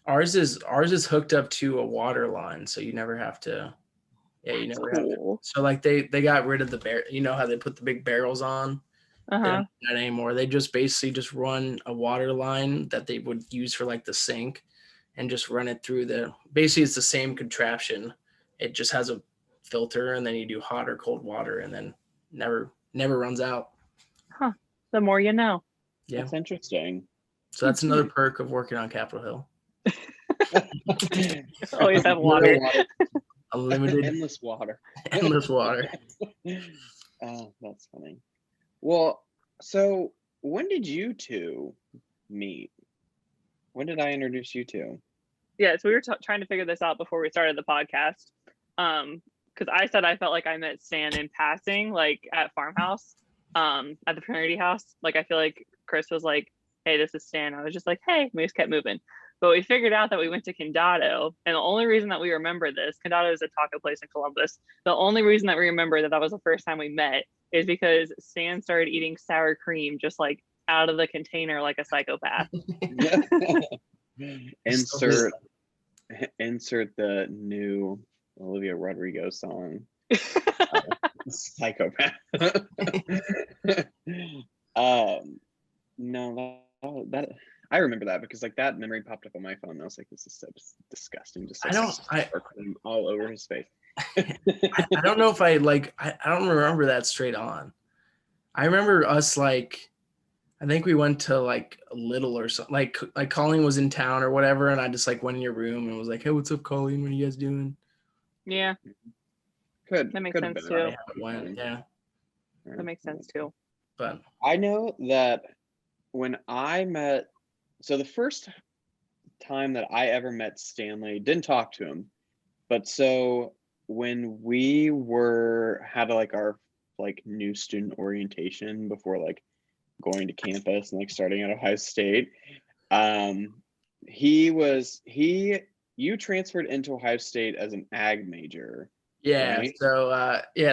Ours is hooked up to a water line, so you never have to. Yeah, you never have to. So like they got rid of the you know how they put the big barrels on? They don't do that anymore. They just basically just run a water line that they would use for like the sink, and just run it through basically it's the same contraption. It just has a filter, and then you do hot or cold water, and then never runs out. Huh. The more you know. Yeah. That's interesting. So that's another perk of working on Capitol Hill. Always have water. Unlimited. Endless water. Endless water. Oh, that's funny. Well, so when did you 2 meet? When did I introduce you to? Yeah, so we were trying to figure this out before we started the podcast. Because I said I felt like I met Stan in passing, like at farmhouse, at the fraternity house. Like I feel like Chris was like, "Hey, this is Stan." I was just like, "Hey," we just kept moving. But we figured out that we went to Condado, and the only reason that we remember this, Condado is a taco place in Columbus. The only reason that we remember that was the first time we met is because Stan started eating sour cream just like out of the container like a psychopath. Insert the new Olivia Rodrigo song. Psychopath. No, that I remember that because like that memory popped up on my phone. And I was like, this is so disgusting. Just cream all over his face. I don't know if I don't remember that straight on. I remember us like, I think we went to like a Little or something. Like Colleen was in town or whatever, and I just like went in your room and was like, "Hey, what's up, Colleen? What are you guys doing?" Yeah, that makes sense too. Yeah, that makes sense too. But I know that when I met, so the first time that I ever met Stanley, didn't talk to him, but so when we had like our like new student orientation before like going to campus and like starting at Ohio State, you transferred into Ohio State as an ag major. Yeah. Right?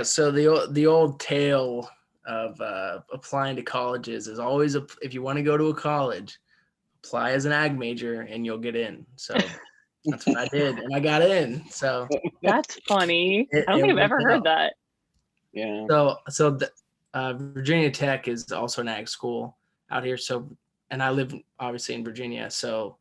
So the old tale of applying to colleges is always if you want to go to a college, apply as an ag major and you'll get in. So that's what I did, and I got in. So that's funny. I don't think I've ever heard that. Yeah. So Virginia Tech is also an ag school out here. So, and I live obviously in Virginia. So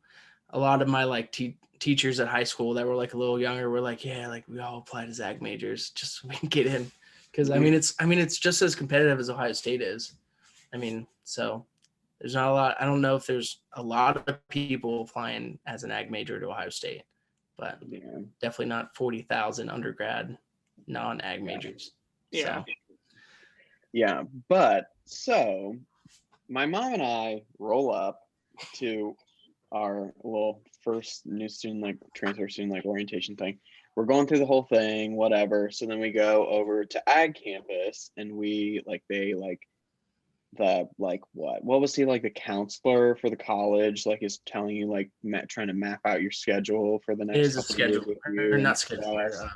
a lot of my like teachers at high school that were like a little younger were like, yeah, like we all applied as ag majors just so we can get in. Cause it's just as competitive as Ohio State is. So there's not a lot. I don't know if there's a lot of people applying as an ag major to Ohio State, but definitely not 40,000 undergrad non-ag majors. Yeah. So. Yeah. But so my mom and I roll up to our little first new student, like transfer student, like orientation thing. we're going through the whole thing, whatever. So then we go over to ag campus, and what was he, like the counselor for the college, like is telling you like trying to map out your schedule for the It next is a couple of years schedule, with or you and not stuff. scheduler. I don't remember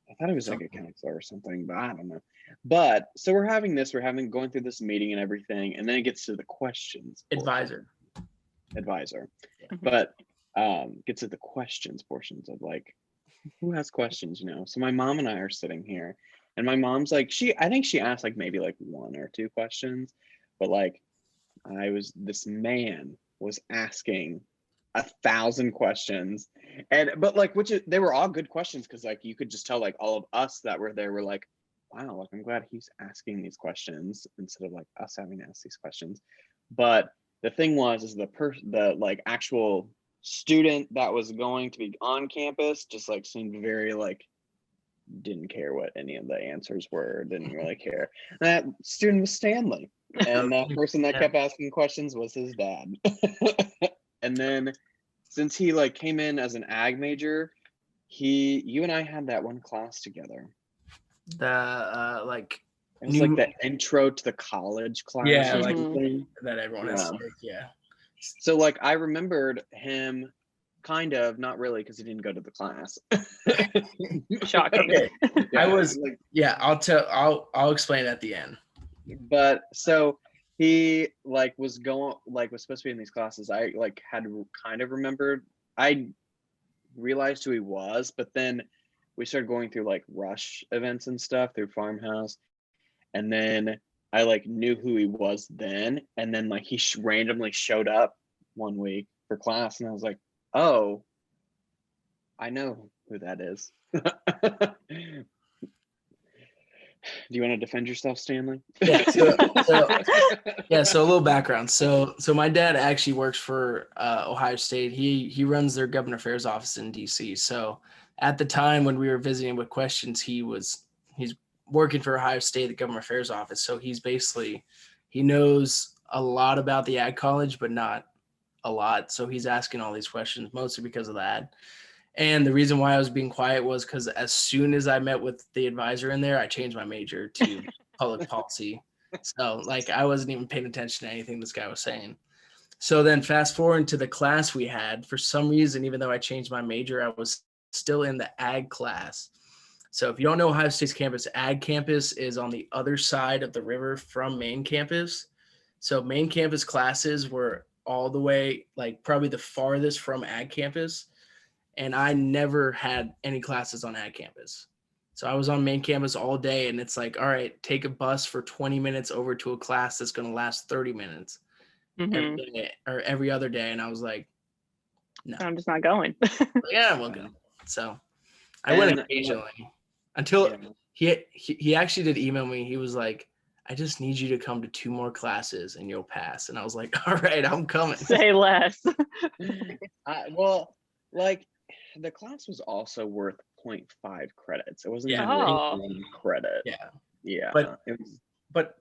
I thought it was the like a name. counselor or something, but I don't know. But so we're going through this meeting and everything, and then it gets to the questions portion. Advisor. Mhm. But gets to the questions portions of like, who has questions, So my mom and I are sitting here, and my mom's like, I think she asked like maybe like one or two questions, but like this man was asking 1,000 questions, but like, they were all good questions, because like you could just tell like all of us that were there were like, wow, like I'm glad he's asking these questions instead of like us having to ask these questions. But the thing is the like actual student that was going to be on campus just like seemed very like didn't care what any of the answers were, didn't really care. And that student was Stanley, and that person that kept asking questions was his dad. And then since he like came in as an ag major, you and I had that one class together. The like It was like the intro to the college class. Yeah, or like something. that everyone has to take, yeah. So like I remembered him kind of, not really, because he didn't go to the class. Shocking. Okay. Yeah, I was like, yeah, I'll explain at the end. but so he like was supposed to be in these classes. I like had kind of remembered. I realized who he was, but then we started going through like rush events and stuff through Farmhouse, and then I like knew who he was then, and then like he randomly showed up one week for class, and I was like, oh, I know who that is. Do you want to defend yourself, Stanley? Yeah. So a little background. So my dad actually works for Ohio State. He runs their government affairs office in DC. So at the time when we were visiting with questions, he's working for Ohio State, the government affairs office. So he knows a lot about the ag college, but not a lot. So he's asking all these questions mostly because of that. And the reason why I was being quiet was because as soon as I met with the advisor in there, I changed my major to public policy. So like I wasn't even paying attention to anything this guy was saying. So then fast forward to the class we had, for some reason, even though I changed my major, I was still in the ag class. So if you don't know Ohio State's campus, ag campus is on the other side of the river from main campus. So main campus classes were all the way, like probably the farthest from ag campus. And I never had any classes on ag campus. So I was on main campus all day, and it's like, all right, take a bus for 20 minutes over to a class that's going to last 30 minutes every day or every other day. And I was like, no, I'm just not going. yeah, we'll go. So I went occasionally until he actually did email me. He was like, I just need you to come to 2 more classes and you'll pass. And I was like, all right, I'm coming. Say less. Well, like the class was also worth 0.5 credits. It wasn't even Oh. 1 credit. Yeah. But it was,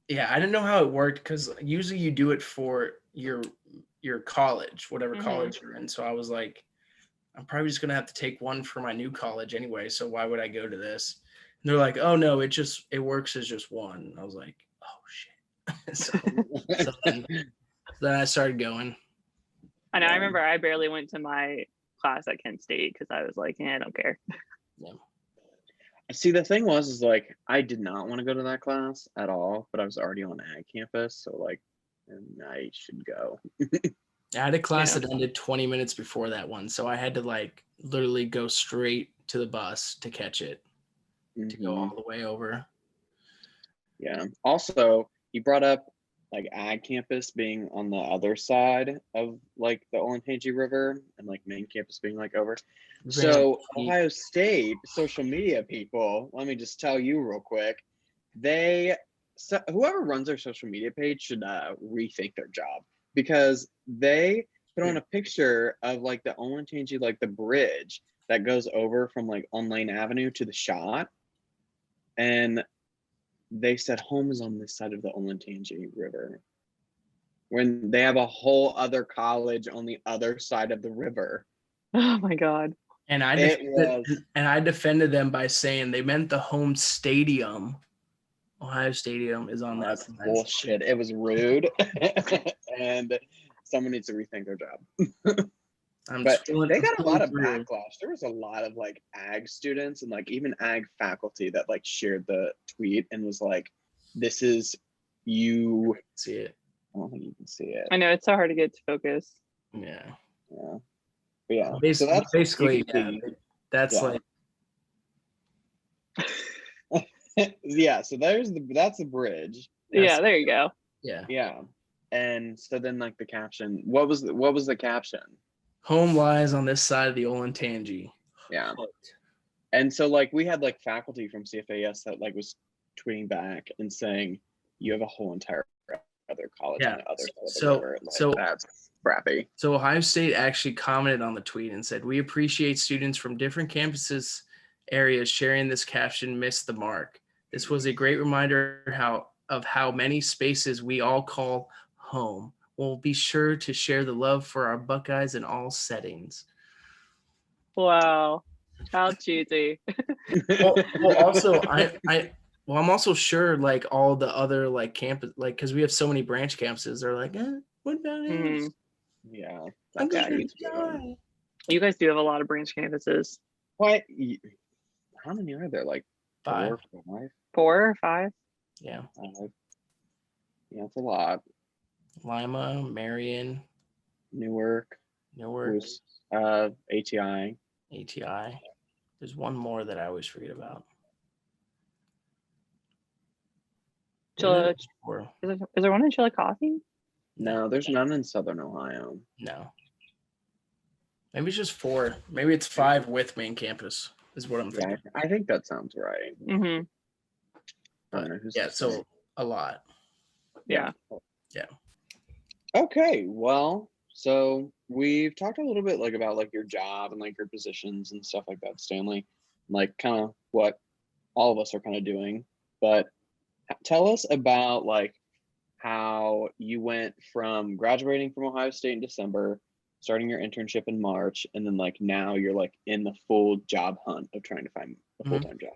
yeah, I didn't know how it worked because usually you do it for your college, whatever college you're in. So I was like, I'm probably just gonna have to take one for my new college anyway. So why would I go to this? And they're like, oh no, it works as just one. I was like, oh shit. so then I started going. I know. I remember I barely went to my class at Kent State because I was like, I don't care. Yeah. See, the thing is like I did not want to go to that class at all, but I was already on ag campus, so like, and I should go. I had a class that ended 20 minutes before that one, so I had to like literally go straight to the bus to catch it to go all the way over. Yeah. Also, you brought up like ag campus being on the other side of like the Olentangy River, and like main campus being like over. So Ohio State social media people, let me just tell you real quick, whoever runs their social media page should rethink their job, because they put on a picture of like the Olentangy, like the bridge that goes over from like on Lane Avenue to the shot, and they said home is on this side of the Olentangy River, when they have a whole other college on the other side of the river. Oh my God. And I It defended, was and I defended them by saying they meant the home stadium. Ohio Stadium is on that. that's bullshit. It was rude, and someone needs to rethink their job. I'm But scrolling, they I'm got a lot scrolling of through. backlash. There was a lot of like ag students and like even ag faculty that like shared the tweet and was like, "This is you." See it. I don't think you can see it. I know it's so hard to get to focus. Yeah. Yeah, but yeah. So Basically, that's basically, you can yeah. That's Yeah. like, see. Yeah. So that's the bridge. Yeah, there you go. yeah. Yeah. And so then like the caption. What was the caption? Home lies on this side of the Olentangy. Yeah. And so like we had like faculty from CFAS that like was tweeting back and saying, "You have a whole entire other college on Yeah. the other side of the So, river." Like, so, that's crappy. so Ohio State actually commented on the tweet and said, "We appreciate students from different campuses areas sharing this caption missed the mark. This was a great reminder of how many spaces we all call home. We'll be sure to share the love for our Buckeyes in all settings." Wow. How cheesy. Well, also, I'm also sure like all the other like campus, like because we have so many branch campuses, they're like, what about us? Mhm. Yeah. I'm that's gonna true, too. die. You guys do have a lot of branch campuses. Why? How many are there? Like 5. 4, 5? 4 or 5? Yeah. 5? Yeah, it's a lot. Lima, Marion, Newark, Newark, Bruce, ATI. ATI. There's one more that I always forget about. Chilla, Or is there one in Chillicothe? No, there's none in Southern Ohio. no. Maybe it's just 4. Maybe it's 5 with main campus is what I'm Yeah, thinking. I think that sounds right. Mm-hmm. I don't know who's Yeah, to so say. a lot. Yeah. Okay, well, so we've talked a little bit like about like your job and like your positions and stuff like that, Stanley. Like kind of what all of us are kind of doing. But tell us about like how you went from graduating from Ohio State in December, starting your internship in March, and then like now you're like in the full job hunt of trying to find a full-time job.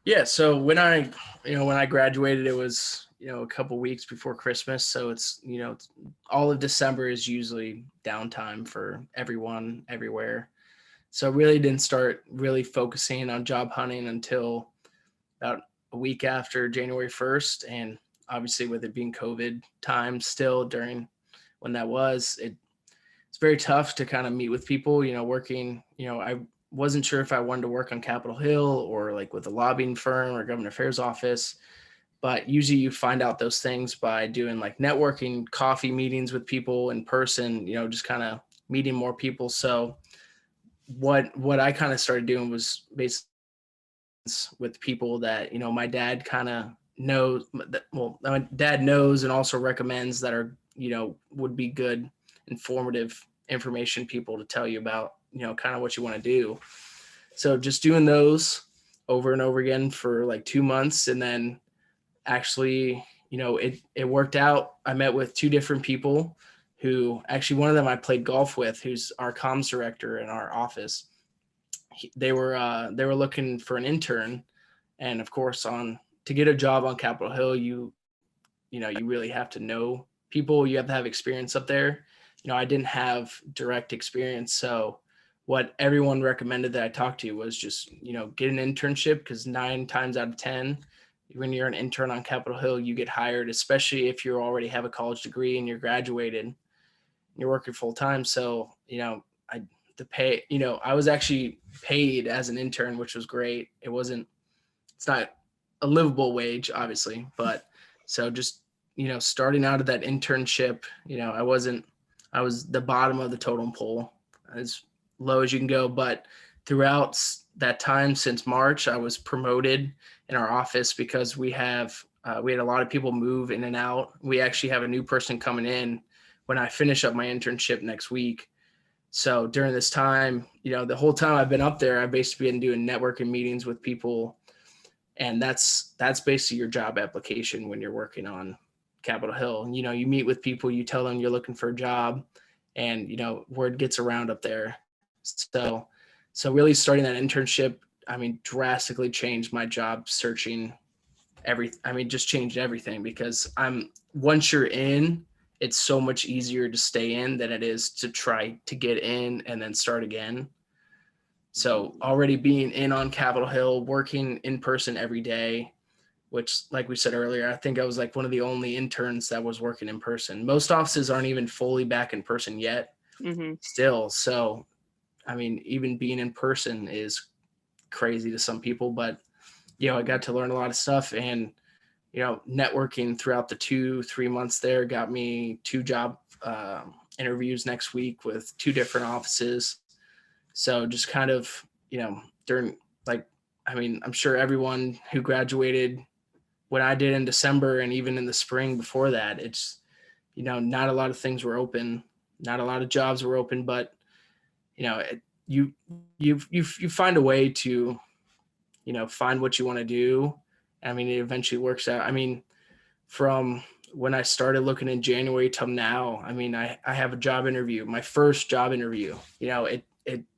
Yeah, so when I graduated, it was, a couple weeks before Christmas. So it's, all of December is usually downtime for everyone, everywhere. So I really didn't start really focusing on job hunting until about a week after January 1st. And obviously with it being COVID time still during when that was, it's very tough to kind of meet with people, working, I wasn't sure if I wanted to work on Capitol Hill or like with a lobbying firm or government affairs office, but usually you find out those things by doing like networking, coffee meetings with people in person, just kind of meeting more people. So what I kind of started doing was basically with people that, my dad kind of knows, well, my dad knows and also recommends that are, would be good, informative information people to tell you about, kind of what you want to do. So just doing those over and over again for like 2 months. And then actually, it worked out. I met with 2 different people who actually, one of them I played golf with, who's our comms director in our office. They were looking for an intern. And of course, to get a job on Capitol Hill, you really have to know people. You have to have experience up there. I didn't have direct experience. So what everyone recommended that I talked to was just, get an internship, because 9 times out of 10, when you're an intern on Capitol Hill, you get hired, especially if you already have a college degree and you're graduated and you're working full time. So, I was actually paid as an intern, which was great. It's not a livable wage, obviously, but so just, starting out of that internship, I was the bottom of the totem pole, as low as you can go. But throughout that time since March, I was promoted in our office because we had a lot of people move in and out. We actually have a new person coming in when I finish up my internship next week. So during this time, the whole time I've been up there, I've basically been doing networking meetings with people. And that's basically your job application when you're working on Capitol Hill. And, you meet with people, you tell them you're looking for a job, and, word gets around up there. So really starting that internship, I mean, drastically changed my job searching. Just changed everything, because once you're in, it's so much easier to stay in than it is to try to get in and then start again. So already being in on Capitol Hill, working in person every day, which, like we said earlier, I think I was like one of the only interns that was working in person. Most offices aren't even fully back in person yet still. So, I mean, even being in person is crazy to some people, but, I got to learn a lot of stuff, and, networking throughout the 2-3 months there got me 2 job interviews next week with 2 different offices. So just kind of, during, like, I mean, I'm sure everyone who graduated when I did in December and even in the spring before that, it's, not a lot of things were open, not a lot of jobs were open, but, you find a way to, find what you want to do. I mean, it eventually works out. I mean, from when I started looking in January till now, I mean, I have a job interview, my first job interview. It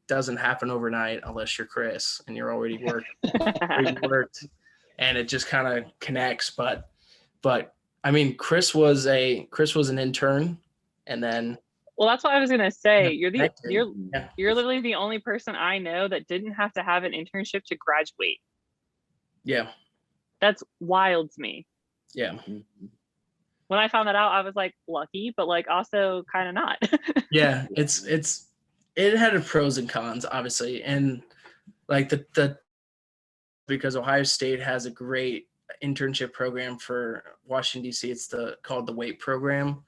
doesn't happen overnight unless you're Chris and you're already worked, and it just kind of connects. But I mean, Chris was an intern, and then Well, that's what I was gonna say. You're Yeah. literally the only person I know that didn't have to have an internship to graduate. Yeah. That's wild to me. Yeah. When I found that out, I was like lucky, but like also kind of not. Yeah. It had its pros and cons, obviously. And like because Ohio State has a great internship program for Washington, D.C. It's called the WAIT program,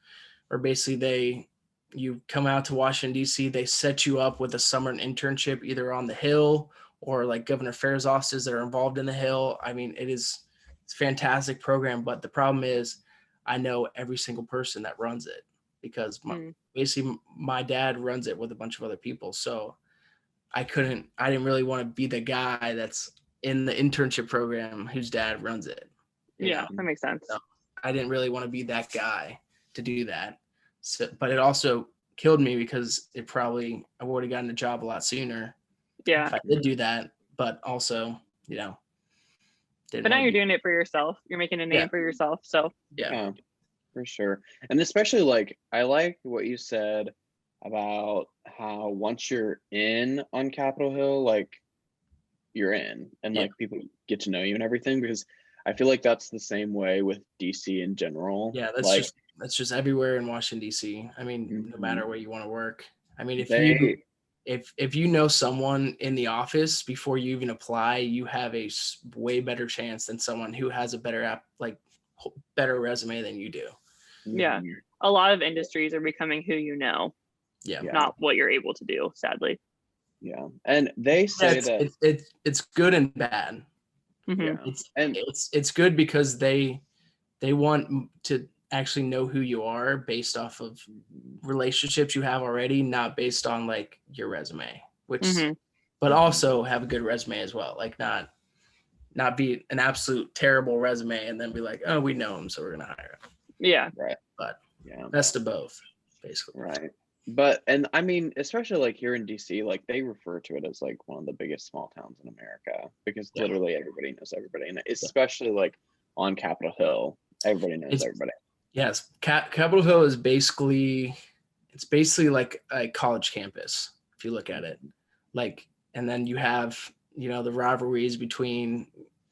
where basically you come out to Washington, D.C., they set you up with a summer internship either on the Hill or like Governor Fair's offices that are involved in the Hill. I mean, it's a fantastic program, but the problem is I know every single person that runs it, because basically my dad runs it with a bunch of other people. So I didn't really want to be the guy that's in the internship program whose dad runs it. Yeah, that makes sense. So I didn't really want to be that guy to do that. So, but it also killed me, because I would have gotten a job a lot sooner Yeah. if I did do that. But also, but now you're doing it for yourself. You're making a name for yourself. So yeah, for sure. And especially like, I like what you said about how once you're in on Capitol Hill, like you're in, and like people get to know you and everything, because I feel like that's the same way with DC in general. Yeah, that's just everywhere in Washington, D.C. I mean, no matter where you want to work. I mean, if you know someone in the office before you even apply, you have a way better chance than someone who has a better better resume than you do. Yeah, a lot of industries are becoming who you know, not what you're able to do, sadly. Yeah, and they say that it's good and bad. Yeah, it's good because they want to actually know who you are based off of relationships you have already, not based on like your resume, but also have a good resume as well. Like not be an absolute terrible resume and then be like, oh, we know him, so we're gonna hire him. Yeah, right. But best of both, basically. Right. But, and I mean, especially like here in DC, like they refer to it as like one of the biggest small towns in America, because literally everybody knows everybody, and especially like on Capitol Hill, everybody knows everybody. Yes, Capitol Hill is basically like a college campus if you look at it, like, and then you have the rivalries between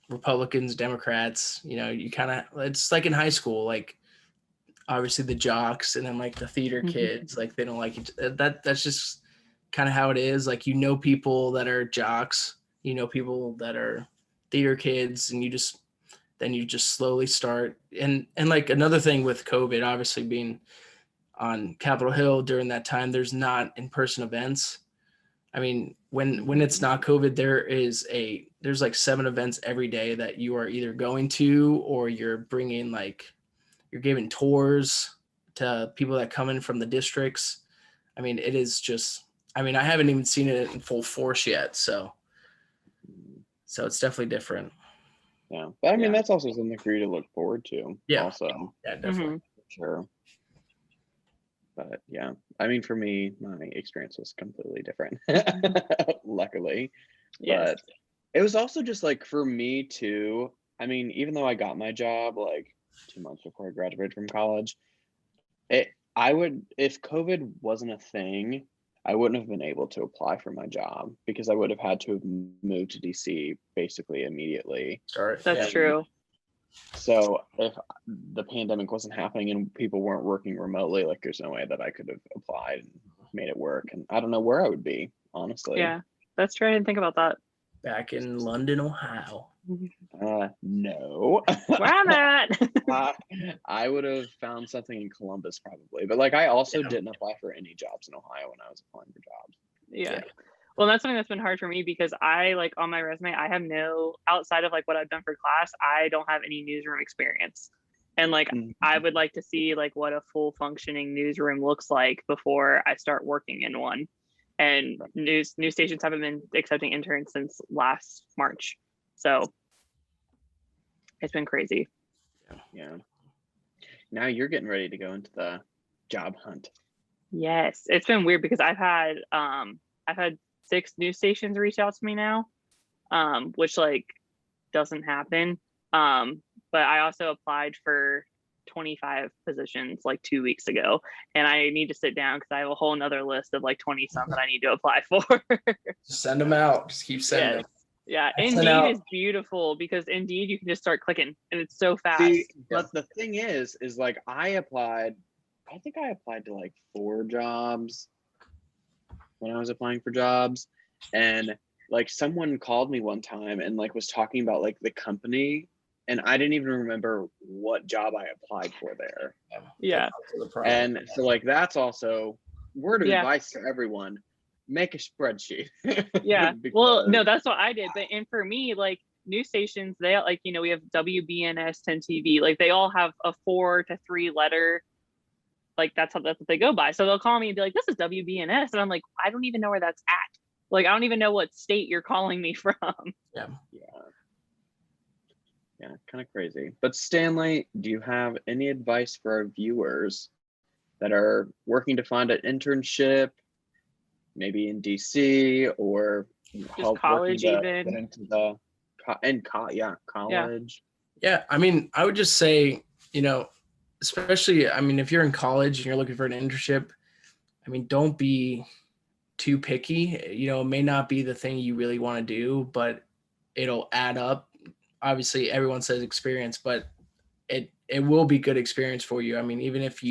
Republicans, Democrats. You kind of, it's like in high school, like obviously the jocks and then like the theater kids, like they don't like that's just kind of how it is. Like people that are jocks, people that are theater kids, and you just slowly start. And like another thing with COVID, obviously being on Capitol Hill during that time, there's not in-person events. I mean, when it's not COVID, there's like 7 events every day that you are either going to, or you're giving tours to people that come in from the districts. I mean, it is just, I mean, I haven't even seen it in full force yet. So it's definitely different. Yeah. But I mean, that's also something for you to look forward to. Yeah. Also. Yeah, definitely. Sure. But yeah, I mean, for me, my experience was completely different, luckily. Yes. But it was also just like for me too. I mean, even though I got my job like 2 months before I graduated from college, I would, if COVID wasn't a thing, I wouldn't have been able to apply for my job because I would have had to have moved to DC basically immediately. Start. That's Yeah. true. So if the pandemic wasn't happening and people weren't working remotely, like there's no way that I could have applied and made it work. And I don't know where I would be, honestly. Yeah, that's true. I didn't think about that. Back in London, Ohio. No. Where I'm at. I would have found something in Columbus probably, but like I also Yeah. didn't apply for any jobs in Ohio when I was applying for jobs. Yeah. Well, that's something that's been hard for me because I like on my resume, I have no, outside of like what I've done for class, I don't have any newsroom experience. And like I would like to see like what a full functioning newsroom looks like before I start working in one. And news stations haven't been accepting interns since last March. So it's been crazy. Yeah. Now you're getting ready to go into the job hunt. Yes. It's been weird because I've had 6 news stations reach out to me now, which like doesn't happen. But I also applied for 25 positions like 2 weeks ago, and I need to sit down because I have a whole nother list of like 20 some that I need to apply for. Just send them out. Just keep sending them. Yeah, I sent Indeed out- is beautiful because Indeed you can just start clicking and it's so fast. See, but the thing is like I think I applied to like 4 jobs when I was applying for jobs, and like someone called me one time and like was talking about like the company, and I didn't even remember what job I applied for there. Yeah. And so like that's also word of Yeah. advice to everyone: make a spreadsheet. Yeah. Because- Well, no, that's what I did. But and for me, like news stations, they like, you know, we have WBNS 10 TV, like they all have a 4 to 3 letter, like that's what they go by. So they'll call me and be like, this is WBNS, and I'm like, I don't even know where that's at. Like I don't even know what state you're calling me from. Yeah, kind of crazy. But Stanley, do you have any advice for our viewers that are working to find an internship, maybe in DC or help college working to even. get into the college? Yeah, I mean, I would just say, you know, especially, I mean, if you're in college and you're looking for an internship, I mean, don't be too picky. You know, it may not be the thing you really want to do, but it'll add up. Obviously, everyone says experience, but it will be good experience for you. I mean, even if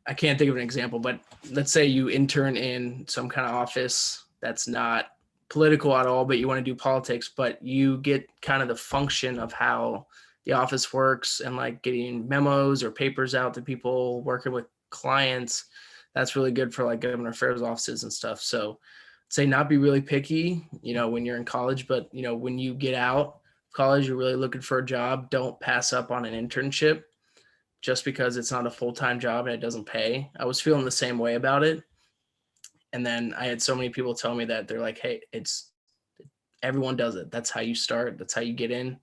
I can't think of an example, but let's say you intern in some kind of office that's not political at all, but you want to do politics, but you get kind of the function of how the office works and like getting memos or papers out to people, working with clients. That's really good for like government affairs offices and stuff. So say not be really picky, you know, when you're in college, but you know, when you get out of college, you're really looking for a job, don't pass up on an internship just because it's not a full-time job and it doesn't pay. I was feeling the same way about it. And then I had so many people tell me that they're like, hey, everyone does it. That's how you start. That's how you get in.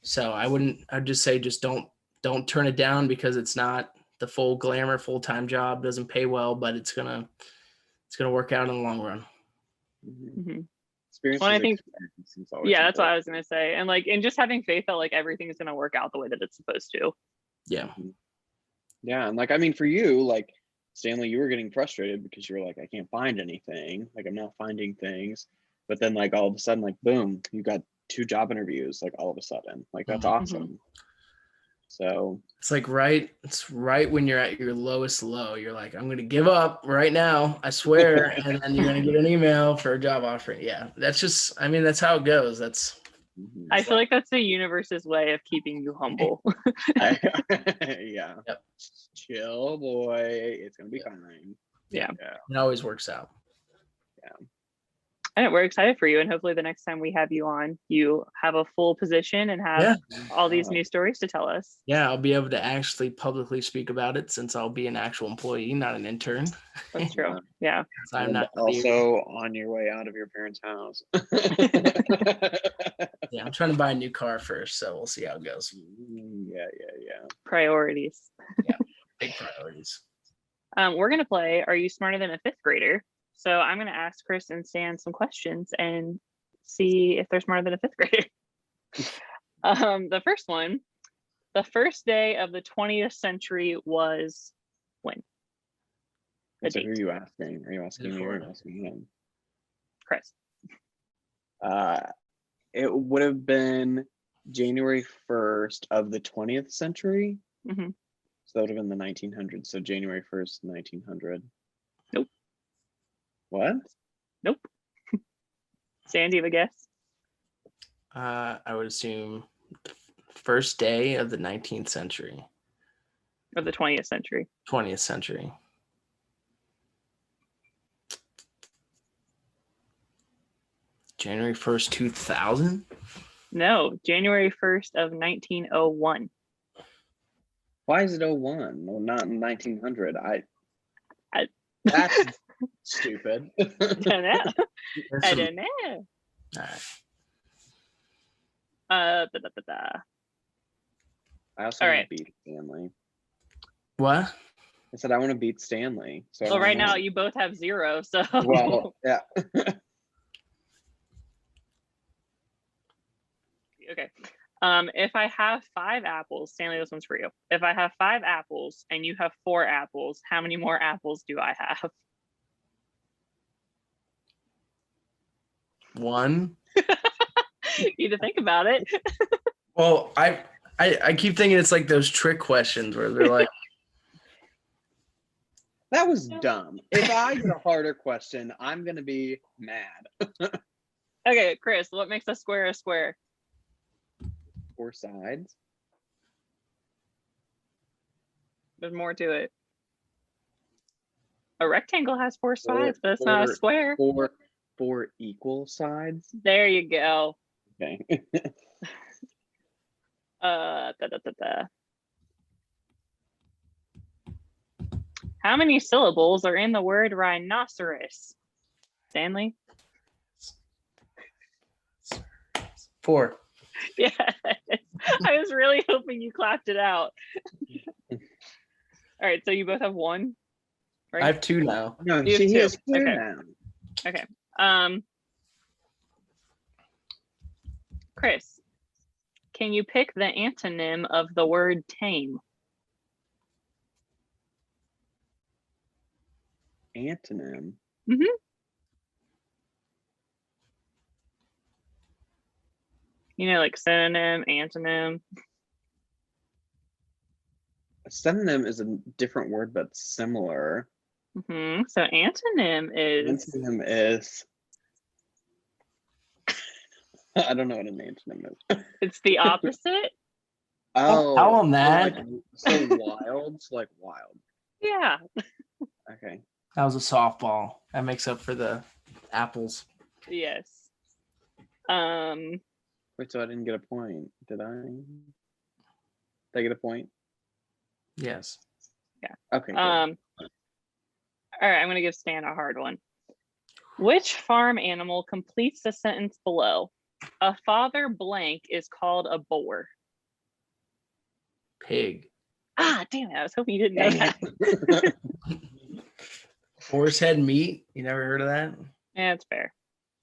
So I'd just say, just don't turn it down because it's not the full glamour, full-time job, doesn't pay well, but it's going to work out in the long run. Mm-hmm. Experience. Well, I think, yeah, that's what I was going to say. And like, and just having faith that like everything is going to work out the way that it's supposed to. Yeah. Yeah. And like, I mean, for you, like Stanley, you were getting frustrated because you were like, I can't find anything. Like, I'm not finding things. But then like all of a sudden, like, boom, you got 2 job interviews, like all of a sudden, like that's awesome. So it's like it's right when you're at your lowest low, you're like, I'm gonna give up right now, I swear. And then you're gonna get an email for a job offer. Yeah, that's just, I mean, that's how it goes. I feel like that's the universe's way of keeping you humble. yeah. Yep. Chill, boy, it's gonna be fine. Yeah. It always works out. Yeah. And we're excited for you, and hopefully the next time we have you on, you have a full position and have all these new stories to tell us. Yeah, I'll be able to actually publicly speak about it since I'll be an actual employee, not an intern. That's true. Yeah. I'm And not also on your way out of your parents' house. Yeah, I'm trying to buy a new car first, so we'll see how it goes. Yeah. Priorities. Yeah. Big priorities. We're gonna play Are You Smarter Than a Fifth Grader? So I'm gonna ask Chris and Stan some questions and see if they're smarter than a fifth grader. The first one, the first day of the 20th century was when? The So who are date. you asking? Are you asking me or are you asking him? Chris. It would have been January 1st of the 20th century. hmm So that would have been the 1900s. So January 1st, 1900. Nope. What? Nope. Stan, do you have a guess? I would assume first day of the 19th century. Of the 20th century. 20th century. January 1st, 2000? No, January 1st of 1901. Why is it 01? Well, not in 1900. I- That's stupid. I don't know. There's I some- don't know. All right. Da, da, da, da. I also All want right. to beat Stanley. What? I said I want to beat Stanley. So I Well, don't right know. now you both have 0, so Well, yeah. okay. If I have 5 apples, Stanley, this one's for you. If I have 5 apples and you have 4 apples, how many more apples do I have? 1. You need to think about it. Well, I keep thinking it's like those trick questions where they're like, That was dumb. If I get a harder question, I'm going to be mad. Okay, Chris, what makes a square a square? 4 sides. There's more to it. A rectangle has 4 Four- sides, but it's not a four- square. 4 equal sides. There you go. Okay. Da, da, da, da. How many syllables are in the word rhinoceros? Stanley? 4. Yes. I was really hoping you clapped it out. All right, so you both have 1, right? I have 2 now. No, You have he 2. has 2 Okay. now. Okay. Chris, can you pick the antonym of the word tame? Antonym. You know, like synonym, antonym. A synonym is a different word, but similar. So antonym is Antonym is. I don't know what an antonym is. it's the opposite. Oh, tell 'em that. So wild. So like wild. Yeah. Okay. That was a softball. That makes up for the apples. Yes. Wait, so I didn't get a point. Did I? Did I get a point? Yes. Okay. Good. All right, I'm gonna give Stan a hard one. Which farm animal completes the sentence below? A father blank is called a boar. Pig. Ah, damn it! I was hoping you didn't know Dang that. it. Horse head meat. You never heard of that? Yeah, it's fair.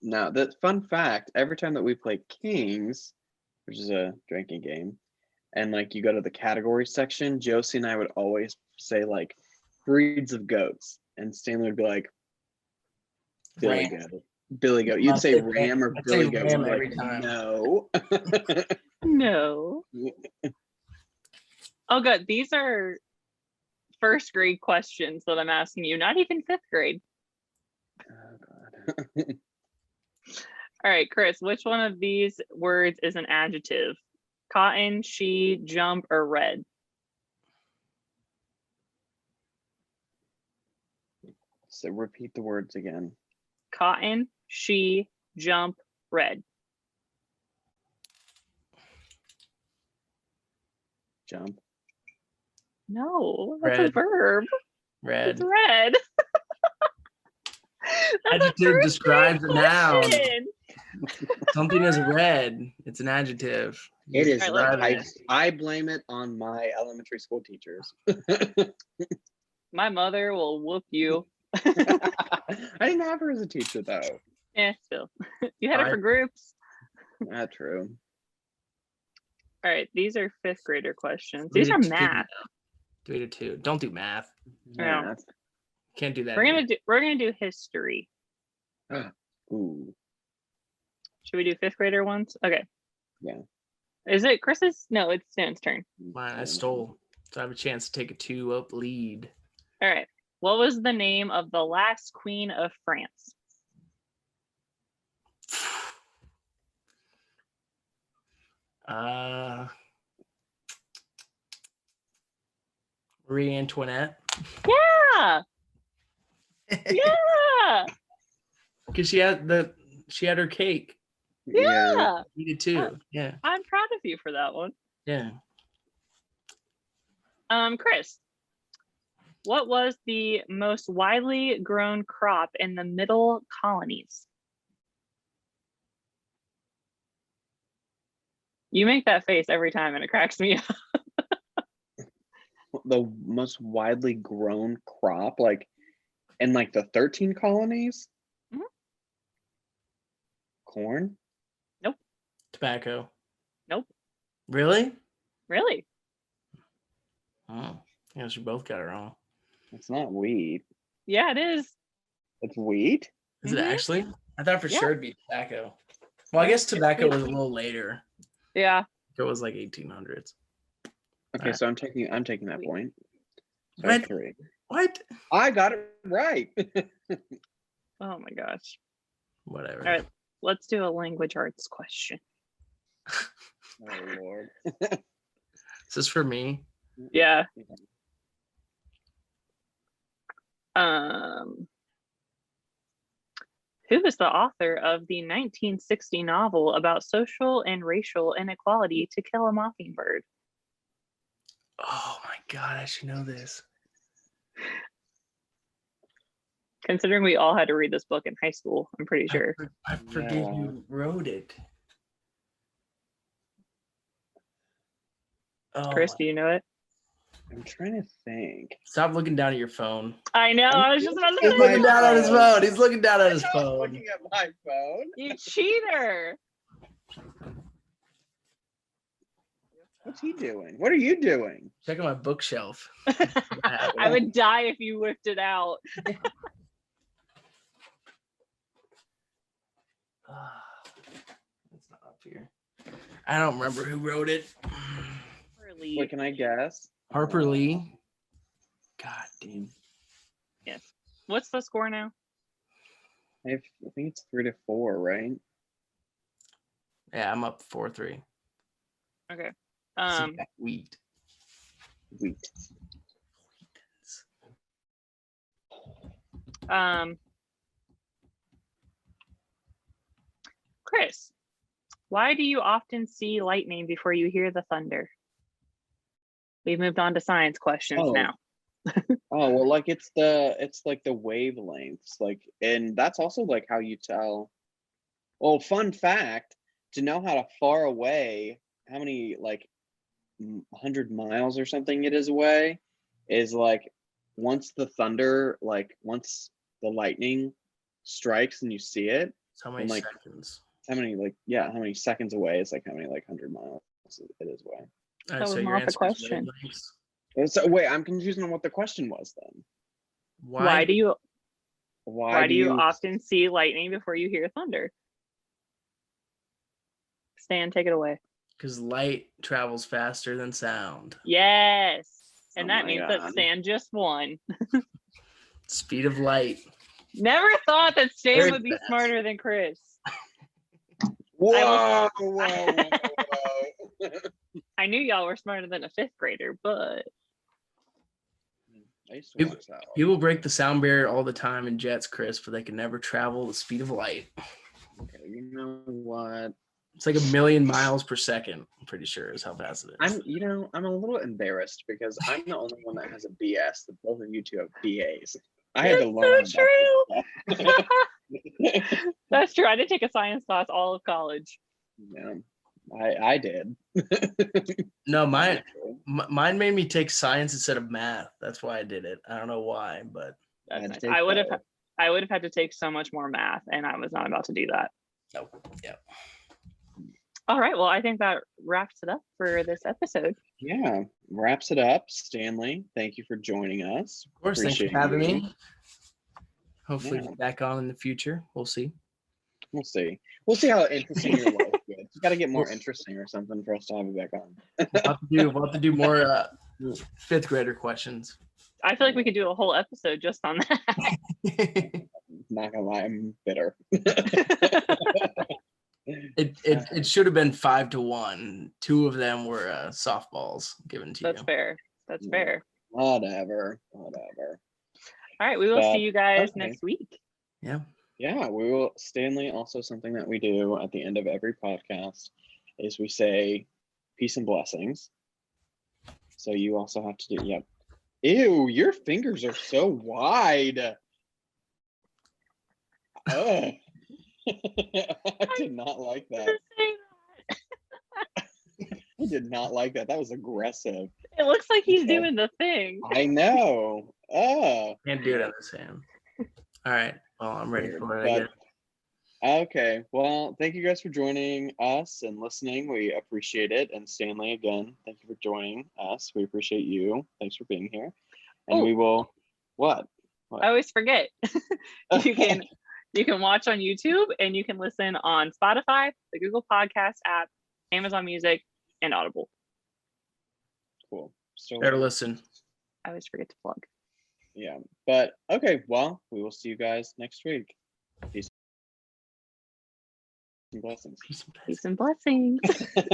Now, the fun fact, every time that we play Kings, which is a drinking game, and like you go to the category section, Josie and I would always say like breeds of goats. And Stanley would be like, Billy Ram. goat. Billy goat. You'd I'd say say ram or I'd say Billy goat. ram We'd be every like, time. no. No. Oh, good. These are first grade questions that I'm asking you, not even 5th grade. Oh, God. All right, Chris, which one of these words is an adjective? Cotton, she, jump, or red? So repeat the words again. Cotton, she, jump, red. Jump. No, that's a Red. verb. Red. It's red. That's a Adjective first describes grade a noun. question. Something is red. It's an adjective. It is All right, red. Describing it. I blame it on my elementary school teachers. My mother will whoop you. I didn't have her as a teacher though. Still. You had it for groups. Not true. All right, these are fifth grader questions. We These did are two math. now. 3 to 2. Don't do math. No. Math. Can't do that. We're gonna do history. Ooh. Should we do fifth grader ones? Okay. Yeah. Is it Chris's? No, it's Stan's turn. Mine, I stole. So I have a chance to take a 2-up lead. All right. What was the name of the last queen of France? Marie Antoinette. Yeah. Yeah. Because she had her cake. Yeah. You did too. Yeah. I'm proud of you for that one. Yeah. Chris, what was the most widely grown crop in the middle colonies? You make that face every time and it cracks me up. The most widely grown crop, like in like the 13 colonies? Mhm. Corn? Tobacco. Nope. Really? Really? Oh, I guess we both got it wrong. It's not wheat. Yeah, it is. It's wheat? Is it Mhm. actually? I thought for Yeah. sure it'd be tobacco. Well, I guess tobacco was a little later. Yeah. It was like 1800s. Okay, so I'm taking that Wheat. point. So I have What? 3. What? I got it right. Oh my gosh. Whatever. All right. Let's do a language arts question. Oh Lord. Is this for me? Yeah. Who is the author of the 1960 novel about social and racial inequality, To Kill a Mockingbird? Oh my God, I should know this. Considering we all had to read this book in high school, I'm pretty sure. I forget Yeah. who wrote it. Oh, Chris, do you know it? I'm trying to think. stop looking down at your phone. I know. I was just about to He's say looking down at his phone. phone. He's looking down at his I'm phone. looking at my phone. You cheater. What's he doing? What are you doing? Checking my bookshelf. I would die if you whipped it out. It's not up here. I don't remember who wrote it. Really? Wait, can I guess? Harper Lee. God damn. What's the score now? I think it's 3 to 4, right? Yeah, I'm up 4-3. Okay. See that wheat. Wheat. Chris, why do you often see lightning before you hear the thunder? We've moved on to science questions Oh. now. Oh, well, like it's like the wavelengths, like, and that's also like how you tell. Well, fun fact, to know how far away, how many like 100 miles or something it is away, is like once the thunder, like once the lightning strikes and you see it, So many and, like, seconds. how many seconds away is like how many like 100 miles it is away. All right, That so was your not the answer is question. wavelengths. So wait, I'm confused on what the question was then. Why do you Why do you often see lightning before you hear thunder? Stan, take it away. Because light travels faster than sound. Yes. And Oh that my means that God. Stan just won. Speed of light. Never thought that Stan Very would be fast. smarter than Chris. Whoa, whoa. I knew y'all were smarter than a fifth grader, but I used to watch that. People break the sound barrier all the time in jets, Chris, but they can never travel the speed of light. Okay, you know what? It's like 1,000,000 miles per second. I'm pretty sure is how fast it is. I'm a little embarrassed because I'm the only one that has a BS. That both of you two have BAs. I had to it's learn. so true. That's true. I did take a science class all of college. Yeah, I did. No, mine made me take science instead of math. That's why I did it. I don't know why, but That's I'd nice. take I would both. have had to take so much more math, and I was not about to do that. no, yeah. All right. Well, I think that wraps it up for this episode. Yeah, wraps it up. Stanley, thank you for joining us. Of course, thanks Appreciate for having you. me. Hopefully Yeah. back on in the future. We'll see. We'll see. We'll see how interesting your life gets. You got to get more interesting or something for us to have you back on. We'll have to do more fifth grader questions. I feel like we could do a whole episode just on that. Not gonna lie, I'm bitter. It should have been 5-1. 2 of them were softballs given to That's you. fair. That's Yeah. fair. Whatever. All right. We will see you guys okay. next week. Yeah. Yeah, we will. Stanley, also something that we do at the end of every podcast is we say peace and blessings. So you also have to do, yep. Ew, your fingers are so wide. Ugh. I did not like that. I did not like that. That was aggressive. It looks like he's Okay. doing the thing. I know. Can't do it on this hand. All right. Well, I'm ready for it again. Okay. Well, thank you guys for joining us and listening. We appreciate it. And Stanley, again, thank you for joining us. We appreciate you. Thanks for being here. And we will. What? I always forget. You can watch on YouTube, and you can listen on Spotify, the Google Podcast app, Amazon Music, and Audible. Cool. Still Better listen. I always forget to plug. Yeah. But okay. Well, we will see you guys next week. Peace and blessings. Peace and blessings.